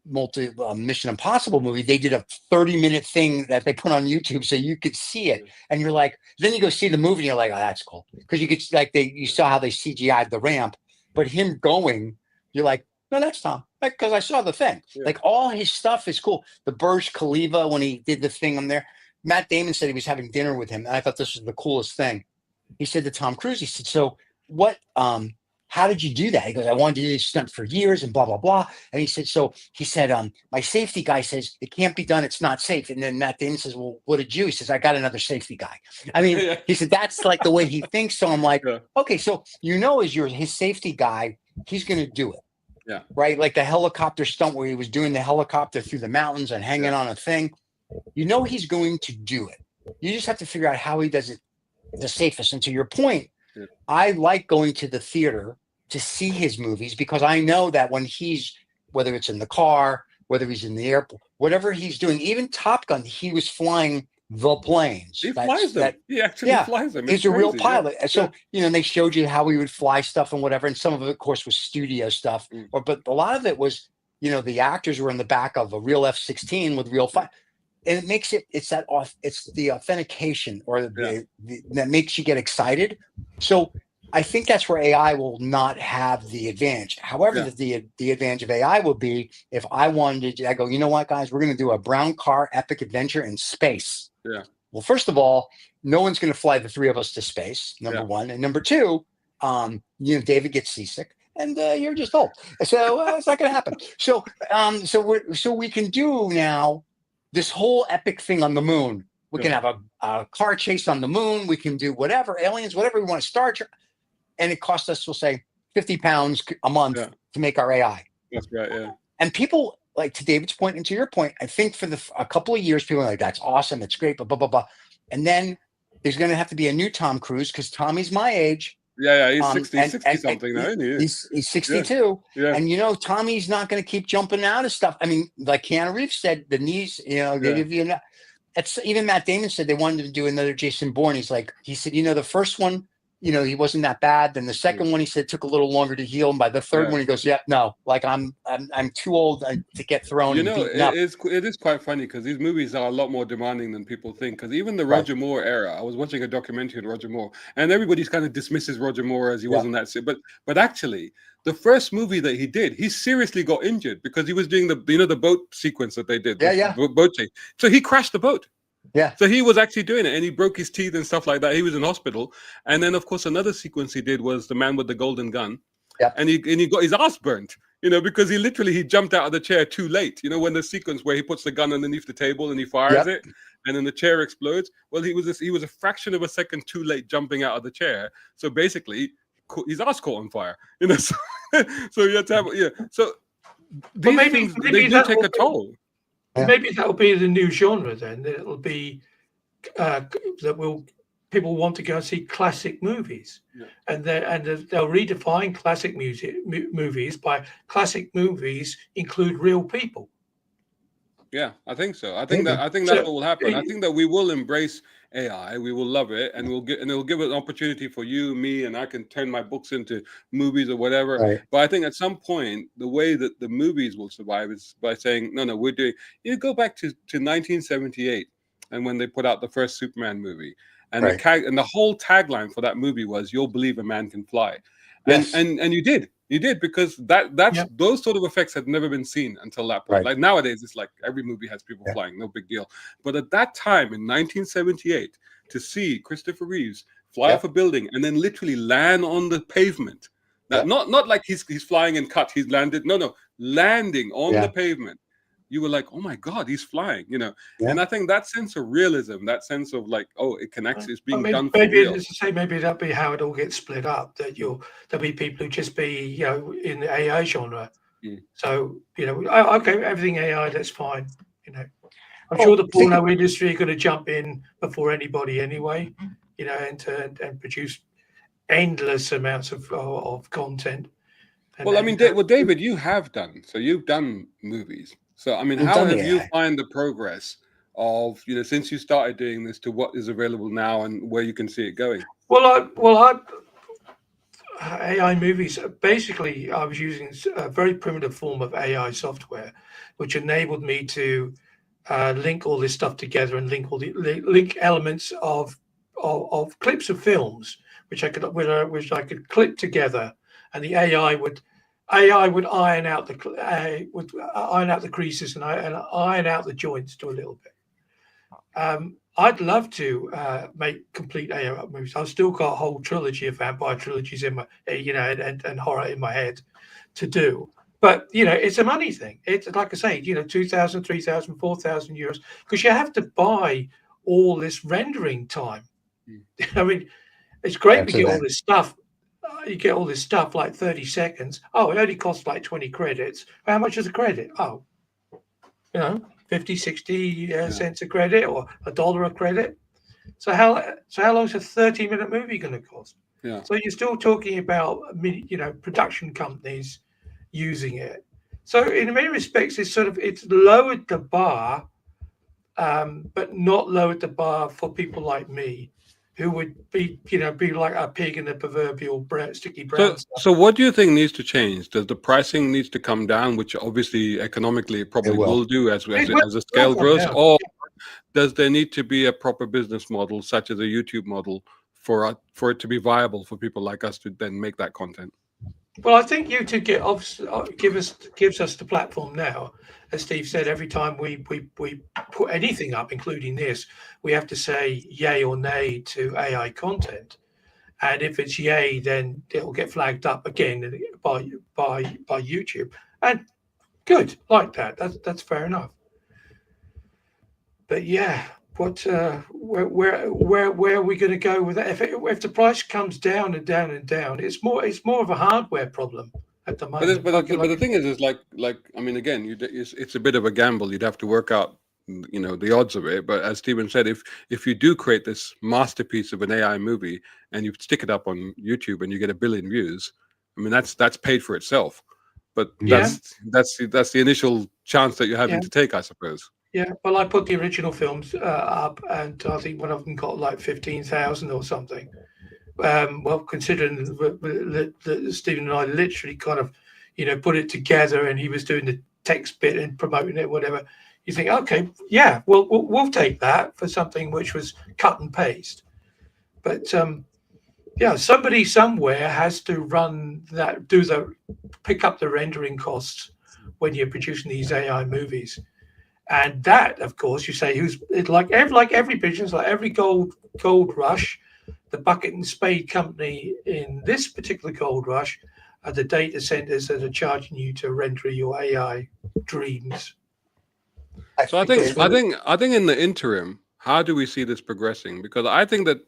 Mission Impossible movie, they did a 30-minute thing that they put on YouTube so you could see it. And you're like, then you go see the movie and you're like, oh, that's cool. Because you could you saw how they CGI'd the ramp, but him going, you're like, no, that's Tom. Because I saw the thing. Yeah. Like all his stuff is cool. The Burj Khalifa, when he did the thing on there, Matt Damon said he was having dinner with him. And I thought this was the coolest thing. He said to Tom Cruise, he said, so what, how did you do that? He goes, I wanted to do this stunt for years and blah, blah, blah. And he said, my safety guy says it can't be done. It's not safe. And then Matt Damon says, well, what did you? He says, I got another safety guy. I mean, he said, that's like the way he thinks. So I'm like, okay, so as his safety guy, he's going to do it. Yeah. Right. Like the helicopter stunt where he was doing the helicopter through the mountains and hanging on a thing. He's going to do it. You just have to figure out how he does it the safest. And to your point, I like going to the theater to see his movies because I know that when whether it's in the car, whether he's in the airport, whatever he's doing, even Top Gun, he was flying the planes. He flies them. He actually flies them. He's a real pilot. And so, they showed you how he would fly stuff and whatever. And some of it, of course, was studio stuff. But a lot of it was, the actors were in the back of a real F-16 with real fire. And it makes it's the authentication that makes you get excited. So I think that's where AI will not have the advantage. However, the advantage of AI will be if I wanted to, I go, you know what, guys, we're going to do a brown car epic adventure in space. Yeah. Well, first of all, no one's going to fly the three of us to space, number one. And number two, David gets seasick. And you're just old. So it's not going to happen. So we can do now this whole epic thing on the moon. We can have a car chase on the moon. We can do whatever, aliens, whatever we want to start. And it costs us, we'll say, 50 pounds a month to make our AI. That's right, yeah. And people, like to David's point and to your point, I think for a couple of years, people are like, that's awesome. It's great, blah, blah, blah, blah. And then there's going to have to be a new Tom Cruise because Tommy's my age. Yeah, he's 60 something now, isn't he? He's 62. Yeah. And, Tommy's not going to keep jumping out of stuff. I mean, like Keanu Reeves said, the knees, they give you even Matt Damon said they wanted to do another Jason Bourne. He said, the first one he wasn't that bad. Then the second one, he said, took a little longer to heal. And by the third one, he goes, yeah, no, like I'm too old to get thrown and beaten up. It is quite funny because these movies are a lot more demanding than people think. Because even the Roger Moore era, I was watching a documentary on Roger Moore, and everybody's kind of dismisses Roger Moore as he wasn't that sick. But actually, the first movie that he did, he seriously got injured because he was doing the boat sequence that they did. Boat chase. So he crashed the boat. Yeah. So he was actually doing it, and he broke his teeth and stuff like that. He was in hospital, and then of course another sequence he did was the man with the golden gun. Yeah. And he got his ass burnt, because he jumped out of the chair too late. When the sequence where he puts the gun underneath the table and he fires it, and then the chair explodes. Well, he was a fraction of a second too late jumping out of the chair. So basically, his ass caught on fire. So you have to have So these things they do take a toll. Maybe that will be the new genre then. That it'll be people want to go and see classic movies, and they'll redefine classic movies by classic movies include real people. Yeah, I think so. I think that's what will happen. I think that we will embrace AI. We will love it, and it will give it an opportunity for you, me, and I can turn my books into movies or whatever. Right. But I think at some point, the way that the movies will survive is by saying, no, we're doing. Go back to 1978, and when they put out the first Superman movie, and the whole tagline for that movie was "You'll believe a man can fly," and you did. You did, because those sort of effects had never been seen until that point. Like nowadays, it's like every movie has people flying, no big deal. But at that time in 1978, to see Christopher Reeves fly off a building and then literally land on the pavement, not like he's flying and cut, he's landed. No, landing on the pavement. You were like, oh my God, he's flying, And I think that sense of realism, that sense of like, oh, it connects, it's being done for real. Maybe that'll be how it all gets split up. That there'll be people who just be, in the AI genre. So, okay, everything AI, that's fine. I'm sure the porno industry are going to jump in before anybody anyway, and produce endless amounts of content. David, you have done. So you've done movies. So, how have you find the progress of, since you started doing this to what is available now and where you can see it going? Well, AI movies, basically, I was using a very primitive form of AI software, which enabled me to link all this stuff together and link elements of clips of films, which I could clip together, and the AI would iron out the creases and iron out the joints to a little bit. I'd love to make complete AI movies. I've still got a whole trilogy of vampire trilogies in my, and horror in my head to do. But, it's a money thing. It's like I say, 2,000, 3,000, 4,000 euros, because you have to buy all this rendering time. It's great to get all this stuff. You get all this stuff like 30 seconds. Oh, it only costs like 20 credits. How much is a credit? Oh, 50, 60 cents a credit or $1 a credit. So how long is a 30-minute movie going to cost? Yeah. So you're still talking about, production companies using it. So in many respects, it's lowered the bar, but not lowered the bar for people like me, who would be like a pig in the proverbial sticky brown stuff. So what do you think needs to change? Does the pricing needs to come down, which obviously economically it probably will do as the scale grows, or does there need to be a proper business model, such as a YouTube model, for it to be viable for people like us to then make that content? Well, I think YouTube gives us the platform now. As Steve said, every time we put anything up, including this, we have to say yay or nay to AI content. And if it's yay, then it'll get flagged up again by YouTube. And good, like that. That's fair enough. But yeah, where are we going to go with that? If the price comes down and down and down, it's more of a hardware problem at the moment. But the thing is again, it's a bit of a gamble. You'd have to work out, the odds of it. But as Stephen said, if you do create this masterpiece of an AI movie and you stick it up on YouTube and you get 1 billion views, that's paid for itself. But that's the initial chance that you're having to take, I suppose. Yeah, well, I put the original films up, and I think one of them got like 15,000 or something. well, considering that Stephen and I literally kind of, put it together, and he was doing the text bit and promoting it, whatever. You think, okay, yeah, we'll take that for something which was cut and paste. But yeah, somebody somewhere has to run that, pick up the rendering costs when you're producing these AI movies. And that, of course, you say, it's like every business, like every gold rush, the bucket and spade company in this particular gold rush are the data centers that are charging you to render your AI dreams. So I think in the interim, how do we see this progressing? Because I think that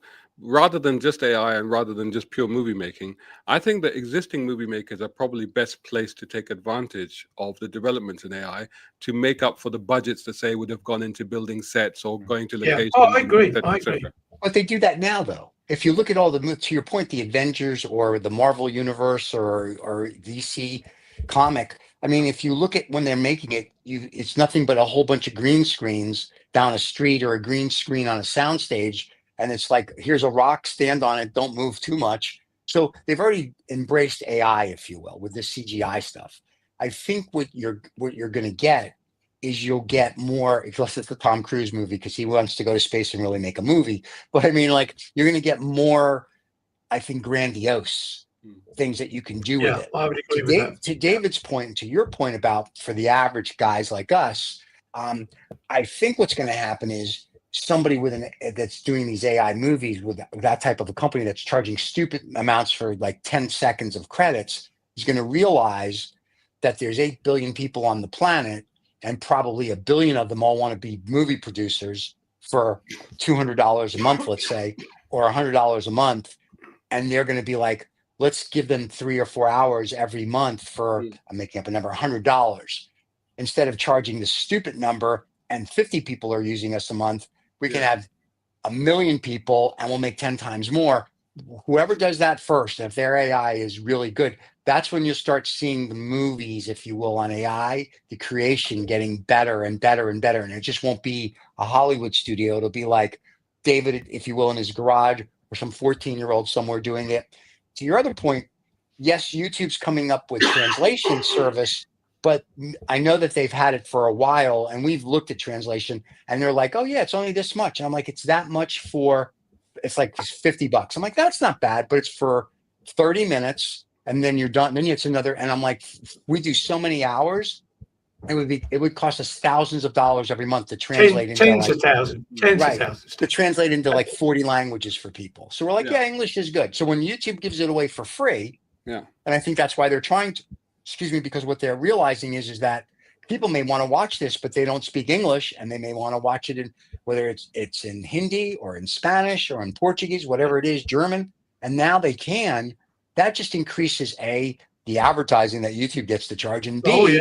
rather than just AI and rather than just pure movie making, I think that existing movie makers are probably best placed to take advantage of the developments in AI to make up for the budgets that say would have gone into building sets or going to locations. Yeah. Oh, I agree. I agree. But they do that now, though. If you look at all to your point, the Avengers or the Marvel Universe or DC comic, I mean, if you look at when they're making it, it's nothing but a whole bunch of green screens down a street or a green screen on a soundstage. And it's like, here's a rock, stand on it, don't move too much. So they've already embraced AI, if you will, with this CGI stuff. I think what you're going to get is you'll get more, unless it's the Tom Cruise movie, because he wants to go to space and really make a movie. But I mean, like, you're going to get more, I think, grandiose things that you can do with it. I would agree with that. To David's point, and to your point about for the average guys like us, I think what's going to happen is somebody that's doing these AI movies with that type of a company that's charging stupid amounts for like 10 seconds of credits is going to realize that there's 8 billion people on the planet, and probably 1 billion of them all want to be movie producers for $200 a month, let's say, or $100 a month. And they're going to be like, let's give them 3 or 4 hours every month for, I'm making up a number, $100. Instead of charging the stupid number and 50 people are using us a month, we can have 1 million people and we'll make 10 times more. Whoever does that first, and if their AI is really good, that's when you'll start seeing the movies, if you will, on AI, the creation getting better and better and better. And it just won't be a Hollywood studio. It'll be like David, if you will, in his garage, or some 14-year-old somewhere doing it. To your other point, yes, YouTube's coming up with translation service, but I know that they've had it for a while, and we've looked at translation, and they're like, oh yeah, it's only this much. And I'm like, it's that much for, it's like $50. I'm like, that's not bad, but it's for 30 minutes. And then you're done. Then it's another. And I'm like, we do so many hours. It would cost us thousands of dollars every month to translate tens of thousands to translate into like 40 languages for people. So we're like, yeah, English is good. So when YouTube gives it away for free, and I think that's why they're trying to, because what they're realizing is that people may want to watch this, but they don't speak English, and they may want to watch it in, whether it's in Hindi or in Spanish or in Portuguese, whatever it is, German. And now they can. That just increases the advertising that YouTube gets to charge, and B,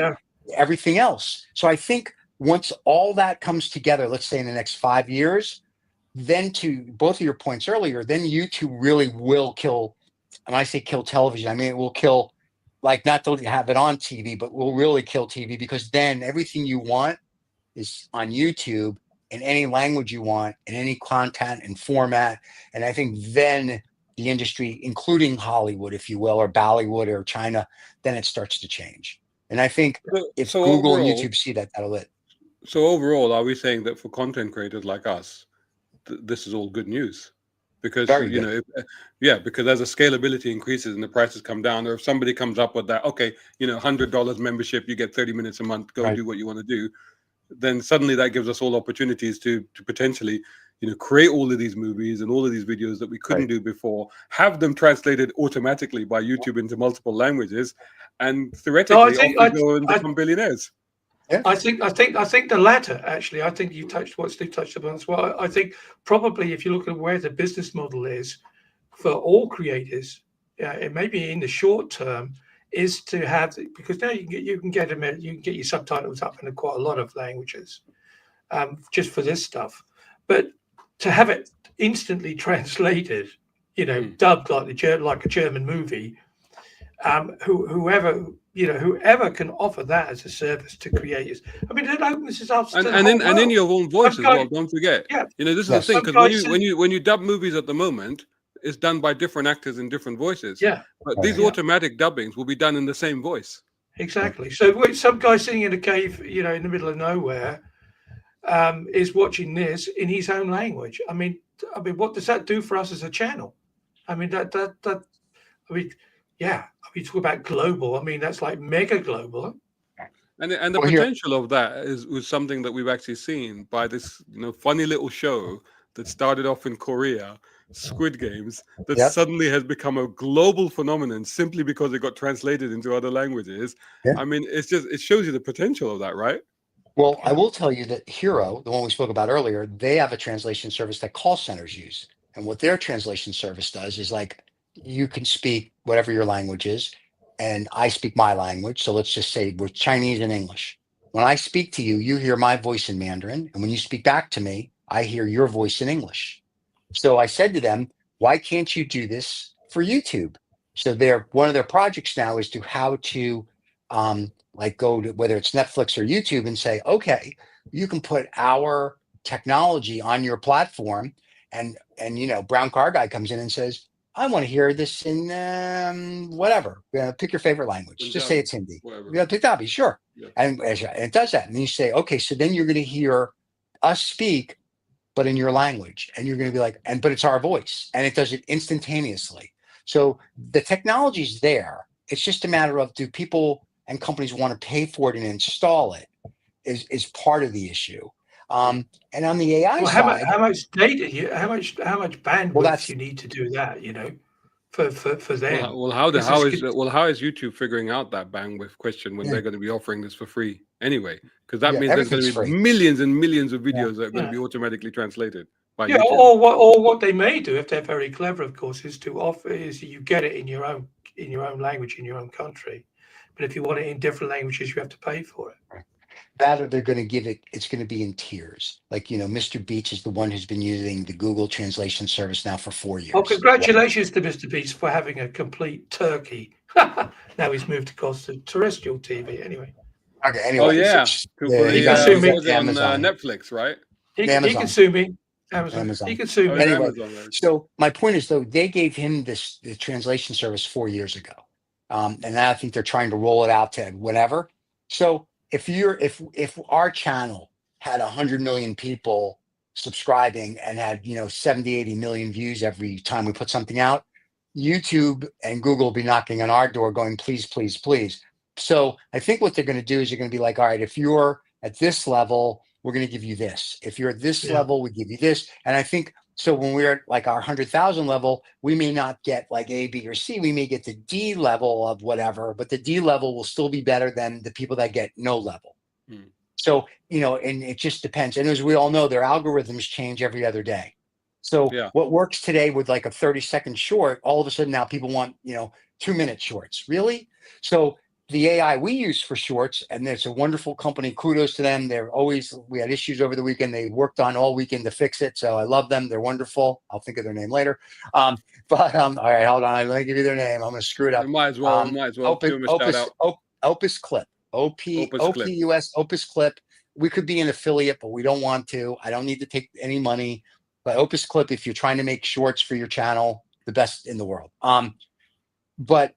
everything else. So I think once all that comes together, let's say in the next 5 years, then to both of your points earlier, then YouTube really will kill. And I say kill television, I mean, it will kill, like, not to have it on TV, but will really kill TV, because then everything you want is on YouTube in any language you want, in any content and format. And I think then the industry, including Hollywood, if you will, or Bollywood or China, then it starts to change. And I think if Google and YouTube see that, that'll it. So overall, are we saying that for content creators like us, this is all good news? Because, because as the scalability increases and the prices come down, or if somebody comes up with that, okay, $100 membership, you get 30 minutes a month, go do what you want to do, then suddenly that gives us all opportunities to potentially create all of these movies and all of these videos that we couldn't do before, have them translated automatically by YouTube into multiple languages, and theoretically go and become billionaires. Yeah. I think the latter, actually. I think you touched what Steve touched upon as well. I think probably if you look at where the business model is for all creators, it may be in the short term is to have, because now you can get your subtitles up in quite a lot of languages, just for this stuff, but to have it instantly translated, dubbed like a German movie, whoever can offer that as a service to creators. I mean, it opens us up. And in your own voice as well. Don't forget. Yeah. This is the thing, because when you dub movies at the moment, is done by different actors in different voices. Yeah. But these automatic dubbings will be done in the same voice. Exactly. So some guy sitting in a cave, you know, in the middle of nowhere, is watching this in his own language. I mean, what does that do for us as a channel? I mean, I mean, yeah. I mean, talk about global. I mean, that's like mega global. And the potential of that was something that we've actually seen by this, you know, funny little show that started off in Korea, Squid Games, that suddenly has become a global phenomenon simply because it got translated into other languages. I mean, it shows you the potential of that, right? Well, I will tell you that Hero, the one we spoke about earlier, they have a translation service that call centers use. And what their translation service does is like you can speak whatever your language is, and I speak my language. So let's just say we're Chinese and English. When I speak to you, you hear my voice in Mandarin. And when you speak back to me, I hear your voice in English. So I said to them, why can't you do this for YouTube? So one of their projects now is to how to like go to whether it's Netflix or YouTube and say, okay, you can put our technology on your platform, and you know, Brown Car Guy comes in and says, I want to hear this in whatever. Pick your favorite language. Punjabi, just say it's Hindi. whatever. Yeah, Punjabi, sure. Yeah. And it does that. And you say, okay, so then you're going to hear us speak, but in your language, and you're going to be like, but it's our voice, and it does it instantaneously. So the technology's there. It's just a matter of, do people and companies want to pay for it and install it is part of the issue. And on the AI side, how much data how much bandwidth you need to do that, you know, for them. Well, how is YouTube figuring out that bandwidth question when they're going to be offering this for free anyway? Because that means there's going to be millions and millions of videos that are going to be automatically translated by YouTube. Or what they may do, if they're very clever, of course, is you get it in your own language in your own country. But if you want it in different languages, you have to pay for it. Right. That, or they're going to give it, it's going to be in tiers. Like, you know, Mr. Beach is the one who's been using the Google translation service now for 4 years. Oh, congratulations to Mr. Beach for having a complete turkey. Now he's moved across to terrestrial TV anyway. Okay, anyway. Oh, yeah. He can sue me. On Netflix, right? He can sue me. Amazon. He can sue me. Anyway, so my point is, though, they gave him the translation service 4 years ago. And now I think they're trying to roll it out to whenever. So if our channel had 100 million people subscribing and had, you know, 70, 80 million views every time we put something out, YouTube and Google will be knocking on our door going, please, please, please. So I think what they're going to do is you're going to be like, all right, if you're at this level, we're going to give you this. If you're at this level, we give you this. And I think, so when we're at like our 100,000 level, we may not get like A, B, or C. We may get the D level of whatever, but the D level will still be better than the people that get no level. So, you know, and it just depends. And as we all know, their algorithms change every other day. So what works today with like a 30-second short, all of a sudden now people want, you know, 2-minute shorts. Really? So the AI we use for shorts, and it's a wonderful company. Kudos to them. We had issues over the weekend. They worked on all weekend to fix it. So I love them. They're wonderful. I'll think of their name later. All right, hold on. Let me give you their name. I'm going to screw it up. You might as well. Opus Clip. OPUS, Opus Clip. We could be an affiliate, but we don't want to. I don't need to take any money. But Opus Clip, if you're trying to make shorts for your channel, the best in the world. But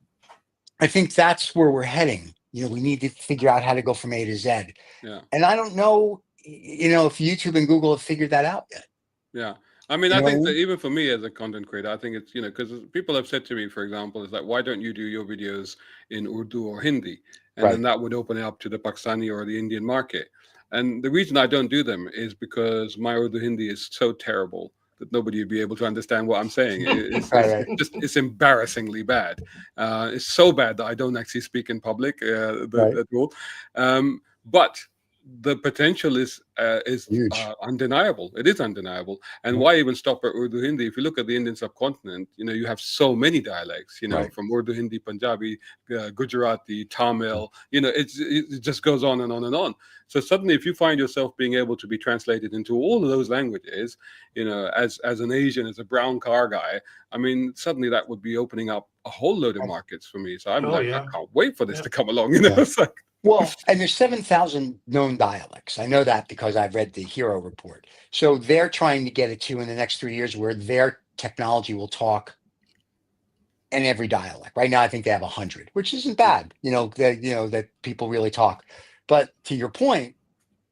I think that's where we're heading. You know, we need to figure out how to go from A to Z. Yeah. And I don't know, you know, if YouTube and Google have figured that out yet. Yeah. I mean, I think that even for me as a content creator, I think it's, you know, because people have said to me, for example, is like, why don't you do your videos in Urdu or Hindi? And then that would open it up to the Pakistani or the Indian market. And the reason I don't do them is because my Urdu Hindi is so terrible that nobody would be able to understand what I'm saying. It's embarrassingly bad. It's so bad that I don't actually speak in public at all. But the potential is undeniable. It is undeniable. And why even stop at Urdu Hindi? If you look at the Indian subcontinent, you know, you have so many dialects, you know, from Urdu Hindi, Punjabi, Gujarati, Tamil, you know, it just goes on and on and on. So suddenly, if you find yourself being able to be translated into all of those languages, you know, as an Asian, as a brown car guy, I mean, suddenly that would be opening up a whole load of markets for me. So I can't wait for this to come along, you know. It's like, well, and there's 7,000 known dialects. I know that because I've read the Hero report. So they're trying to get it to in the next 3 years where their technology will talk in every dialect. Right now, I think they have 100, which isn't bad. That people really talk. But to your point,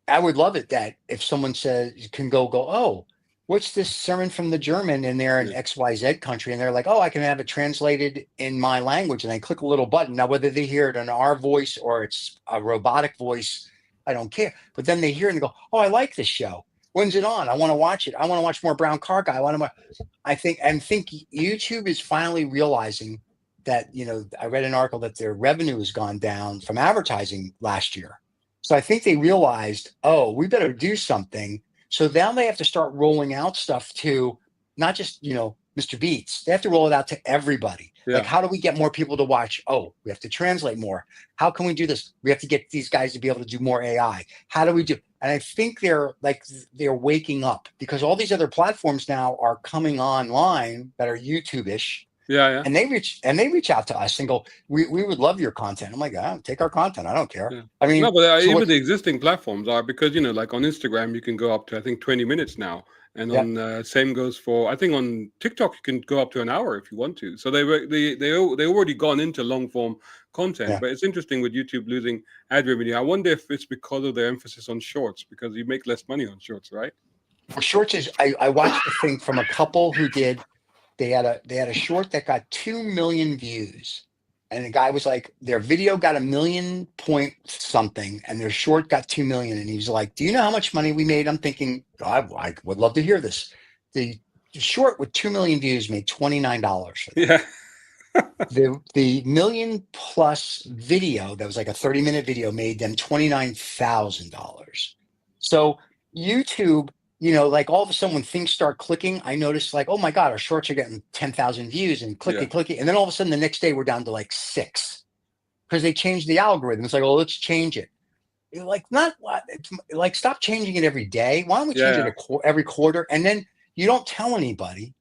I would love it that if someone says can go, oh, what's this sermon from the German, and they're in XYZ country, and they're like, oh, I can have it translated in my language, and I click a little button. Now, whether they hear it in our voice or it's a robotic voice, I don't care. But then they hear it and go, oh, I like this show. When's it on? I want to watch it. I want to watch more Brown Car Guy. I think YouTube is finally realizing that, I read an article that their revenue has gone down from advertising last year. So I think they realized, oh, we better do something. So now they have to start rolling out stuff to not just, Mr. Beats. They have to roll it out to everybody. Yeah. Like, how do we get more people to watch? Oh, we have to translate more. How can we do this? We have to get these guys to be able to do more AI. How do we do? And I think they're waking up, because all these other platforms now are coming online that are YouTube-ish. Yeah. And they reach out to us and go, we would love your content. I'm like, take our content. I don't care. Yeah. I mean, no, but even the existing platforms are, because, like on Instagram, you can go up to, I think, 20 minutes now. And on same goes for, I think on TikTok, you can go up to an hour if you want to. So they already gone into long form content. But it's interesting with YouTube losing ad revenue. I wonder if it's because of their emphasis on shorts, because you make less money on shorts, right? For shorts, I watched the thing from a couple who did. They had a short that got 2 million views, and the guy was like, their video got 1 million point something, and their short got 2 million. And he was like, do you know how much money we made? I'm thinking, I would love to hear this. The short with 2 million views made $29. Yeah. The million plus video that was like a 30-minute video made them $29,000. So YouTube, like all of a sudden when things start clicking, I noticed like, oh my God, our shorts are getting 10,000 views and clicky. And then all of a sudden the next day we're down to like 6 because they changed the algorithm. It's like, oh, let's change it. You're like, stop changing it every day. Why don't we change it every quarter? And then you don't tell anybody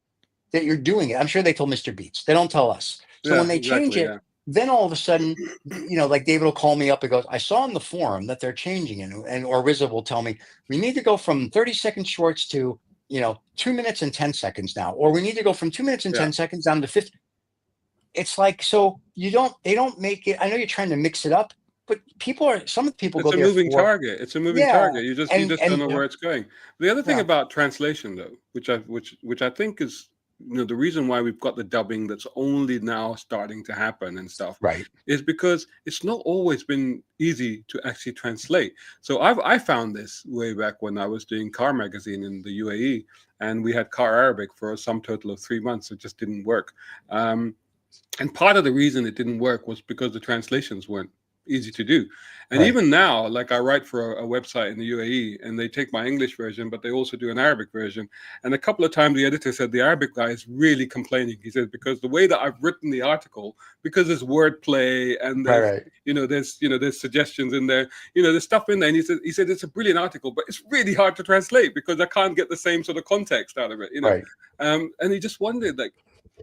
that you're doing it. I'm sure they told Mr. Beats. They don't tell us. So when they change it, then all of a sudden, like David will call me up and goes, I saw in the forum that they're changing it. Or Rizzo will tell me, we need to go from 30-second shorts to, 2 minutes and 10 seconds now. Or we need to go from 2 minutes and 10 seconds down to 50. It's like, so they don't make it. I know you're trying to mix it up, but some of the people go there. It's a moving target. It's a moving target. You just don't know where it's going. The other thing about translation, though, which I think is, the reason why we've got the dubbing that's only now starting to happen and stuff, right, is because it's not always been easy to actually translate. So I found this way back when I was doing Car Magazine in the UAE, and we had Car Arabic for a sum total of 3 months. It just didn't work. And part of the reason it didn't work was because the translations weren't easy to do. And even now, like I write for a website in the UAE, and they take my English version, but they also do an Arabic version. And a couple of times the editor said the Arabic guy is really complaining. He says, because the way that I've written the article, because there's wordplay and there's, there's suggestions in there, there's stuff in there. And he said it's a brilliant article, but it's really hard to translate because I can't get the same sort of context out of it, and he just wondered, like,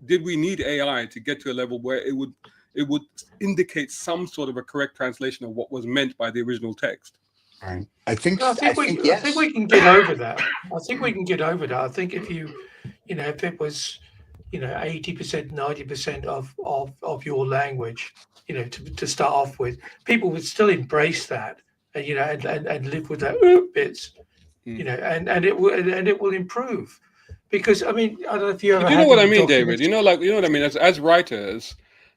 did we need AI to get to a level where it would indicate some sort of a correct translation of what was meant by the original text? Right. I think we can get over that. I think we can get over that. I think if if it was, 80%, 90% of your language, to start off with, people would still embrace that and live with that bits, and it will improve. Because I don't know if you ever. You know what I mean, David? You know what I mean? As writers,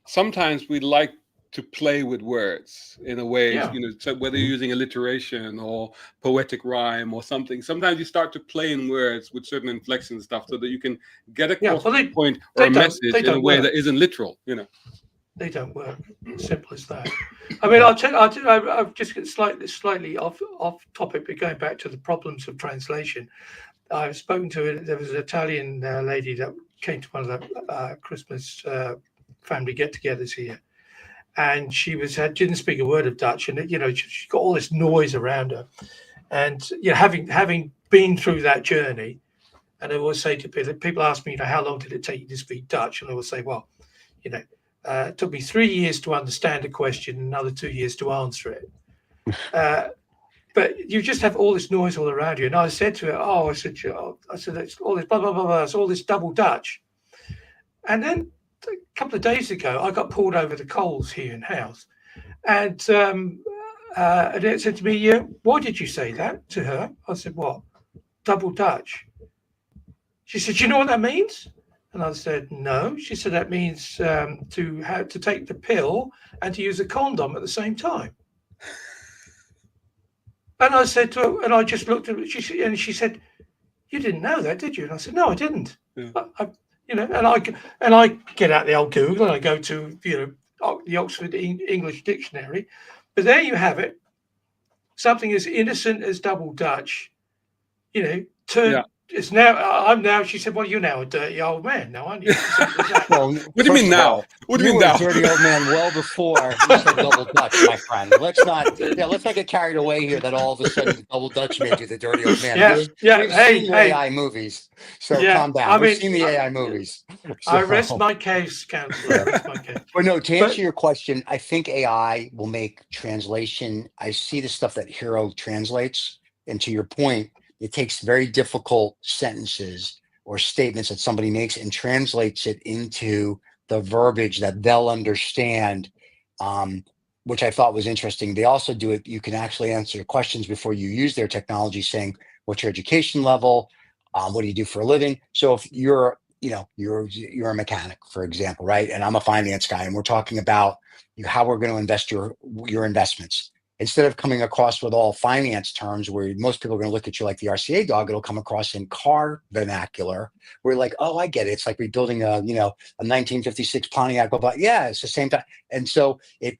sometimes we like to play with words in a way, so whether you're using alliteration or poetic rhyme or something. Sometimes you start to play in words with certain inflections and stuff so that you can get across a point or a message in a way that isn't literal, They don't work. Simple as that. I'll just get slightly off topic, but going back to the problems of translation. I've spoken to there was an Italian lady that came to one of the Christmas family get-togethers here, and she didn't speak a word of Dutch, and she got all this noise around her, and having been through that journey, and I always say to people ask me, how long did it take you to speak Dutch, and I will say, well, it took me 3 years to understand a question, another 2 years to answer it. But you just have all this noise all around you. And I said to her, it's all this blah, blah, blah, blah. It's all this double Dutch. And then a couple of days ago, I got pulled over the coals here in house. And it said to me, why did you say that to her? I said, what? Double Dutch. She said, do you know what that means? And I said, no. She said, that means to take the pill and to use a condom at the same time. And I said to her, and I just looked at her, she said, you didn't know that, did you? And I said, no, I didn't. Yeah. And I get out the old Google and I go to, the Oxford English Dictionary. But there you have it. Something as innocent as double Dutch, it's now, she said, well, you're now a dirty old man now, aren't you? Well, what do you mean now? What do you mean now? Dirty old man well before you said double Dutch, my friend. Let's not get carried away here that all of a sudden double Dutch made you the dirty old man. We've seen AI movies, so calm down. We've seen the AI movies. So. I rest my case, Counselor. But no, to answer your question, I think AI will make translation. I see the stuff that Hero translates, and to your point, it takes very difficult sentences or statements that somebody makes and translates it into the verbiage that they'll understand, which I thought was interesting. They also do it. You can actually answer questions before you use their technology, saying, what's your education level? What do you do for a living? So if you're a mechanic, for example, right? And I'm a finance guy, and we're talking about how we're going to invest your investments. Instead of coming across with all finance terms where most people are going to look at you like the RCA dog, it'll come across in car vernacular. We're like, oh, I get it. It's like rebuilding a 1956 Pontiac. Blah, blah. Yeah, it's the same time. And so I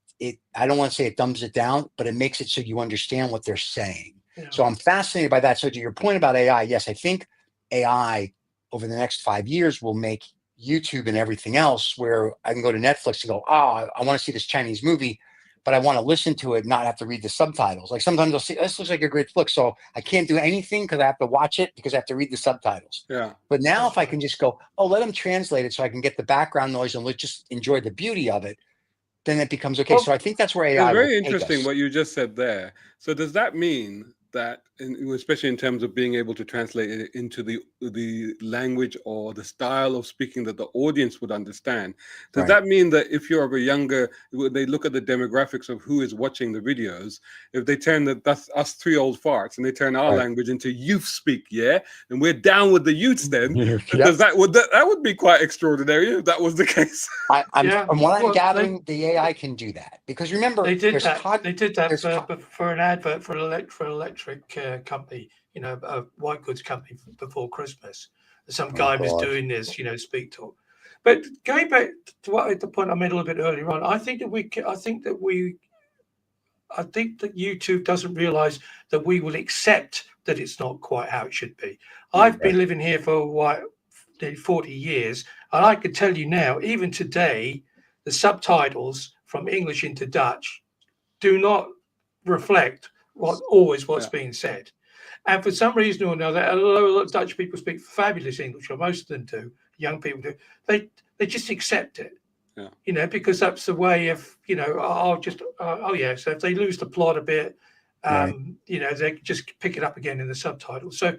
don't want to say it dumbs it down, but it makes it so you understand what they're saying. Yeah. So I'm fascinated by that. So to your point about AI, yes, I think AI over the next 5 years will make YouTube and everything else where I can go to Netflix and go, I want to see this Chinese movie, but I want to listen to it, not have to read the subtitles. Like sometimes I'll see, this looks like a great flick, so I can't do anything because I have to watch it because I have to read the subtitles. Yeah. But now if I can just go, let them translate it so I can get the background noise and just enjoy the beauty of it, then it becomes okay. So I think that's where AI. It's very interesting what you just said there. So does that mean that, especially in terms of being able to translate it into the language or the style of speaking that the audience would understand, does that mean that if you're of a younger, they look at the demographics of who is watching the videos, if they turn that's us three old farts and they turn our language into youth speak, and we're down with the youths, then that would be quite extraordinary if that was the case. From what I'm gathering, the AI can do that, because remember they did that for an advert for an electric company, a white goods company before Christmas. Some guy was doing this, speak talk. But going back to the point I made a little bit earlier on, I think that YouTube doesn't realize that we will accept that it's not quite how it should be. I've been living here for 40 years, and I can tell you now, even today, the subtitles from English into Dutch do not reflect what's being said. And for some reason or another, a lot of Dutch people speak fabulous English, or most of them do, young people do, they just accept it. Because that's the way of, so if they lose the plot a bit, they just pick it up again in the subtitles. So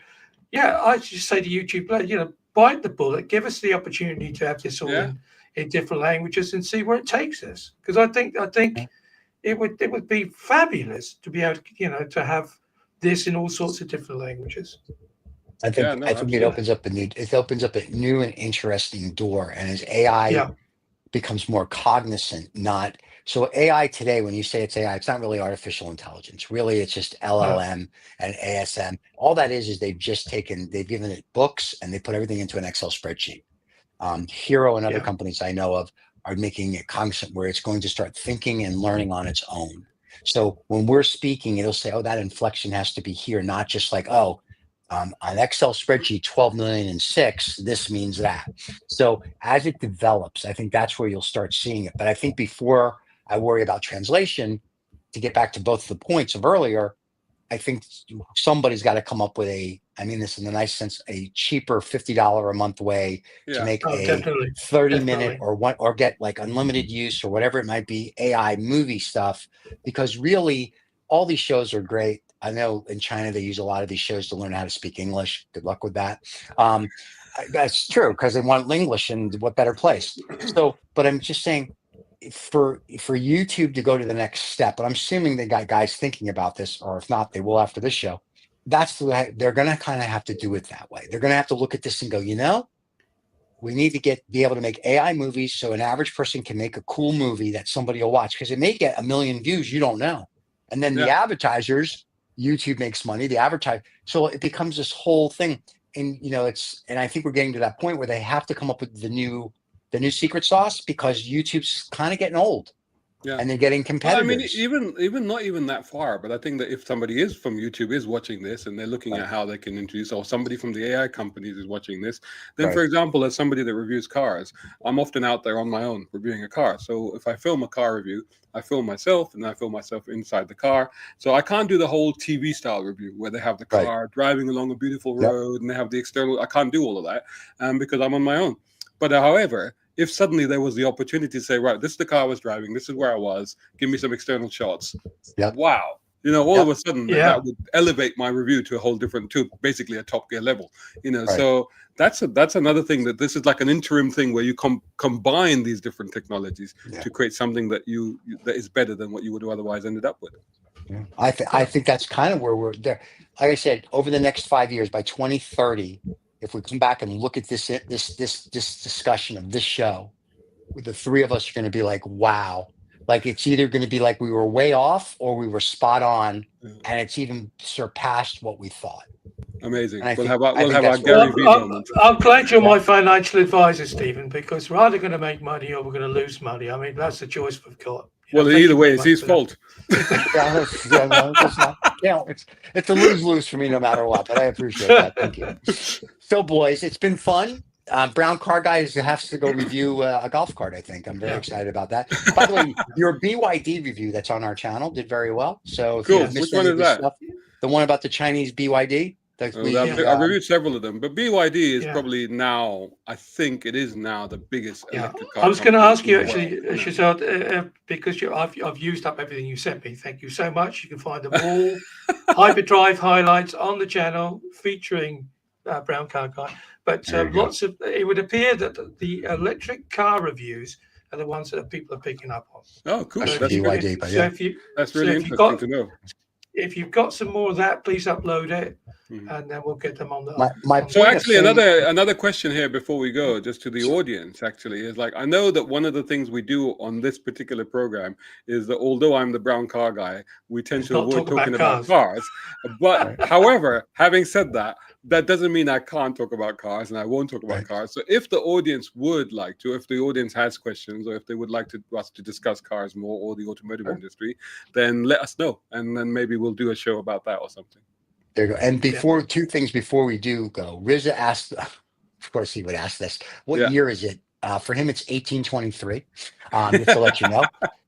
I just say to YouTube, bite the bullet, give us the opportunity to have this all in different languages and see where it takes us. Because I think it would be fabulous to be able to, to have this in all sorts of different languages. I think it opens up a new and interesting door. And as AI becomes more cognizant, so AI today, when you say it's AI, it's not really artificial intelligence. Really, it's just LLM and ASM. All that is they've given it books and they put everything into an Excel spreadsheet. Hero and other companies I know of are making it cognizant where it's going to start thinking and learning on its own. So when we're speaking, it'll say, that inflection has to be here, not just like, on Excel spreadsheet 12,000,006, this means that. So as it develops, I think that's where you'll start seeing it. But I think before I worry about translation, to get back to both the points of earlier, I think somebody's got to come up with I mean this in a nice sense, a cheaper $50 a month way to make a 30-minute or get like unlimited use or whatever it might be, AI movie stuff, because really all these shows are great. I know in China they use a lot of these shows to learn how to speak English. Good luck with that. That's true because they want English, and what better place? So, but I'm just saying, for YouTube to go to the next step, but I'm assuming they got guys thinking about this, or if not, they will after this show. That's the way they're going to kind of have to do it that way. They're going to have to look at this and go, we need to be able to make AI movies so an average person can make a cool movie that somebody will watch, because it may get 1 million views, you don't know. And then the advertisers, YouTube makes money, so it becomes this whole thing. And and I think we're getting to that point where they have to come up with the new secret sauce, because YouTube's kind of getting old. Yeah. And they're getting competitors. I mean, even not even that far, but I think that if somebody is from YouTube is watching this and they're looking at how they can introduce, or somebody from the AI companies is watching this, then for example, as somebody that reviews cars, I'm often out there on my own reviewing a car. So if I film a car review, I film myself and I film myself inside the car. So I can't do the whole TV style review where they have the car driving along a beautiful road and they have the external. I can't do all of that because I'm on my own. But however, if suddenly there was the opportunity to say, right, this is the car I was driving, this is where I was, give me some external shots. Wow. All of a sudden that would elevate my review to basically a Top Gear level. So that's another thing, that this is like an interim thing where you combine these different technologies to create something that is better than what you would have otherwise ended up with. Yeah. I think that's kind of where we're there. Like I said, over the next 5 years, by 2030, if we come back and look at this discussion of this show, the three of us are going to be like, wow. Like, it's either going to be like we were way off or we were spot on, and it's even surpassed what we thought. Amazing. We'll have our Gary Vee moment. I'm glad you're my financial advisor, Stephen, because we're either going to make money or we're going to lose money. I mean, that's the choice we've got. Well, either way, it's his fault. It's a lose-lose for me no matter what, but I appreciate that. Thank you. So, boys, it's been fun. Brown Car Guy has to go review a golf cart, I think. I'm very excited about that. By the way, your BYD review that's on our channel did very well. So, cool. Which one is that? The one about the Chinese BYD? I reviewed several of them, but BYD is probably now, I think it is now the biggest electric car. I was going to ask you actually, Shazad, because I've used up everything you sent me. Thank you so much. You can find them all hyperdrive highlights on the channel featuring Brown Car Guy. But it would appear that the electric car reviews are the ones that people are picking up on. Oh, cool. That's BYD, that's really interesting to know. If you've got some more of that, please upload it, and then we'll get them on the. So actually, another question here before we go, just to the audience, actually, is like, I know that one of the things we do on this particular program is that although I'm the Brown Car Guy, we tend to avoid talking about cars. But however, having said that, that doesn't mean I can't talk about cars and I won't talk about cars. So if the audience would like to, if the audience has questions, or if they would like us to discuss cars more or the automotive industry, then let us know. And then maybe we'll do a show about that or something. There you go. And two things before we do go, Riza asked, of course he would ask this, what year is it? For him, it's 1823, just to let you know.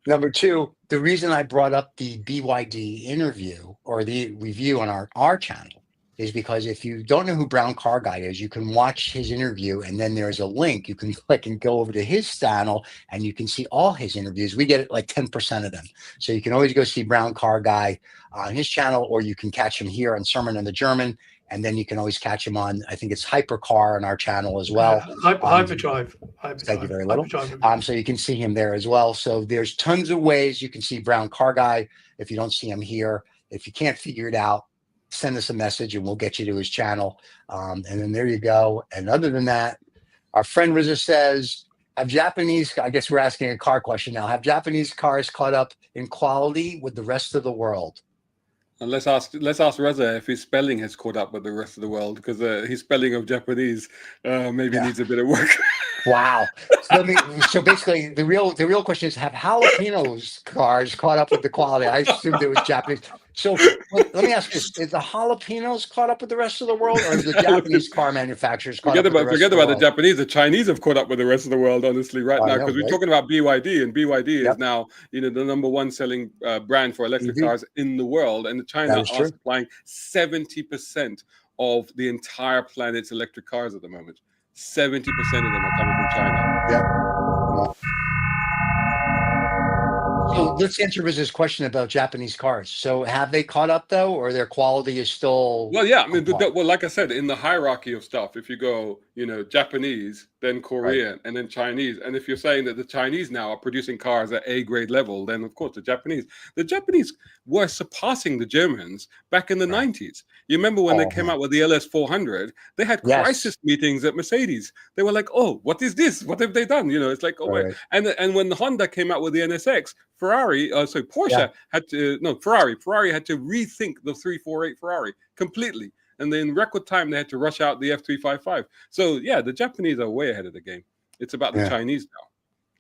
Number two, the reason I brought up the BYD interview or the review on our channel is because if you don't know who Brown Car Guy is, you can watch his interview, and then there's a link you can click and go over to his channel, and you can see all his interviews. We get like 10% of them. So you can always go see Brown Car Guy on his channel, or you can catch him here on Sermon on the German, and then you can always catch him on, I think it's Hypercar on our channel as well. Hyperdrive. Thank you very little. So you can see him there as well. So there's tons of ways you can see Brown Car Guy if you don't see him here. If you can't figure it out, send us a message and we'll get you to his channel. And then there you go. And other than that, our friend Riza says, I guess we're asking a car question now. Have Japanese cars caught up in quality with the rest of the world? And let's ask Reza if his spelling has caught up with the rest of the world, because his spelling of Japanese maybe needs a bit of work. Wow. So basically, the real question is: have jalapenos cars caught up with the quality? I assumed it was Japanese. So let me ask this: is the jalapenos caught up with the rest of the world, or is the Japanese car manufacturers caught up with the rest of the world? Forget about the Japanese. The Chinese have caught up with the rest of the world, honestly, now, because we're talking about BYD, and BYD is now, the number one selling brand for electric cars in the world, and China are supplying 70% of the entire planet's electric cars at the moment. 70% of them are coming from China. So let's answer Riz's question about Japanese cars. So have they caught up though, or their quality is still? Well, yeah, I mean, on par? well, like I said, in the hierarchy of stuff, if you go, Japanese, then Korean, and then Chinese, and if you're saying that the Chinese now are producing cars at A grade level, then of course the Japanese were surpassing the Germans back in the 90s. You remember when they came out with the LS400, they had crisis meetings at Mercedes. They were like, "Oh, what is this? What have they done?" It's like, "Oh wait." And when the Honda came out with the NSX, Porsche had to Ferrari had to rethink the 348 Ferrari completely, and then in record time they had to rush out the F355. So yeah, the Japanese are way ahead of the game. It's about the Chinese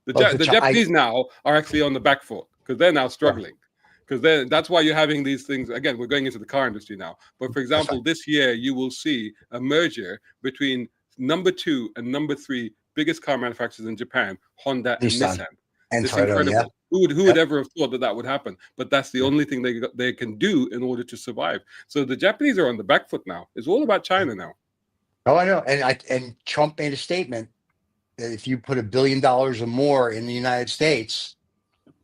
now. The Japanese now are actually on the back foot because they're now struggling. Because that's why you're having these things. Again, we're going into the car industry now. But for example, this year you will see a merger between number 2 and number 3 biggest car manufacturers in Japan, Honda and Nissan. It's incredible. Who would ever have thought that would happen? But that's the only thing they can do in order to survive. So the Japanese are on the back foot now. It's all about China now. Oh, I know. And Trump made a statement that if you put $1 billion or more in the United States,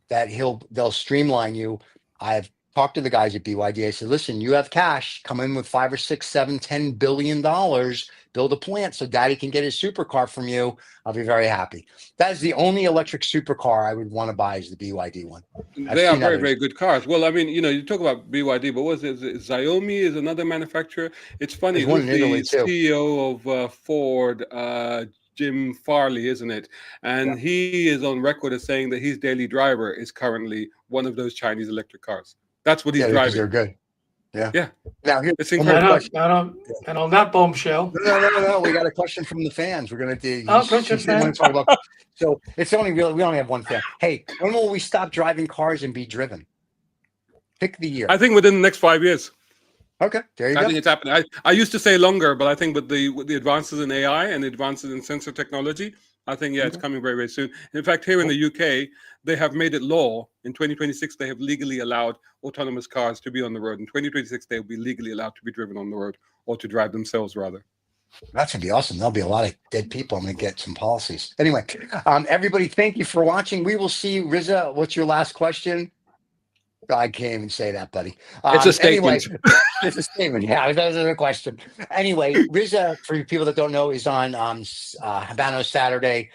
that they'll streamline you. I've talked to the guys at BYD. I said, listen, you have cash, come in with 5 or 6, 7, $10 billion, build a plant so daddy can get his supercar from you. I'll be very happy. That is the only electric supercar I would want to buy is the BYD one. They are very, very good cars. Well, I mean, you talk about BYD, but what is it? Xiaomi is another manufacturer. It's funny. Who's the CEO of Ford? Jim Farley, isn't it? And he is on record as saying that his daily driver is currently one of those Chinese electric cars. That's what he's driving. They're good. Yeah. Now it's incredible. And on that bombshell. No. We got a question from the fans. We're going to do. So it's only really we only have one fan. Hey, when will we stop driving cars and be driven? Pick the year. I think within the next 5 years. Okay, there you go. I think it's happening. I used to say longer, but I think with the advances in AI and the advances in sensor technology, I think it's coming very, very soon. In fact, here in the UK, they have made it law. In 2026, they have legally allowed autonomous cars to be on the road. In 2026, they will be legally allowed to be driven on the road, or to drive themselves, rather. That's going to be awesome. There'll be a lot of dead people. I'm going to get some policies. Anyway, everybody, thank you for watching. We will see you. Riza, what's your last question? I can't even say that, buddy. It's a statement. Anyway, it's a statement. Yeah, that was a question. Anyway, Riza, for people that don't know, is on Habano Saturday.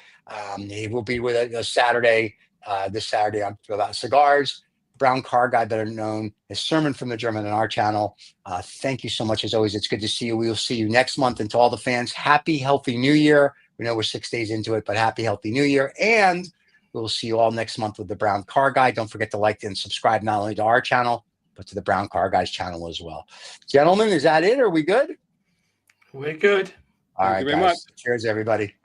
He will be with us Saturday, this Saturday about cigars. Brown Car Guy, better known as Sermon from the German on our channel. Thank you so much. As always, it's good to see you. We will see you next month. And to all the fans, happy, healthy New Year. We know we're 6 days into it, but happy, healthy New Year. And we'll see you all next month with the Brown Car Guy. Don't forget to like and subscribe not only to our channel, but to the Brown Car Guy's channel as well. Gentlemen, is that it? Are we good? We're good. All right, guys. Cheers, everybody.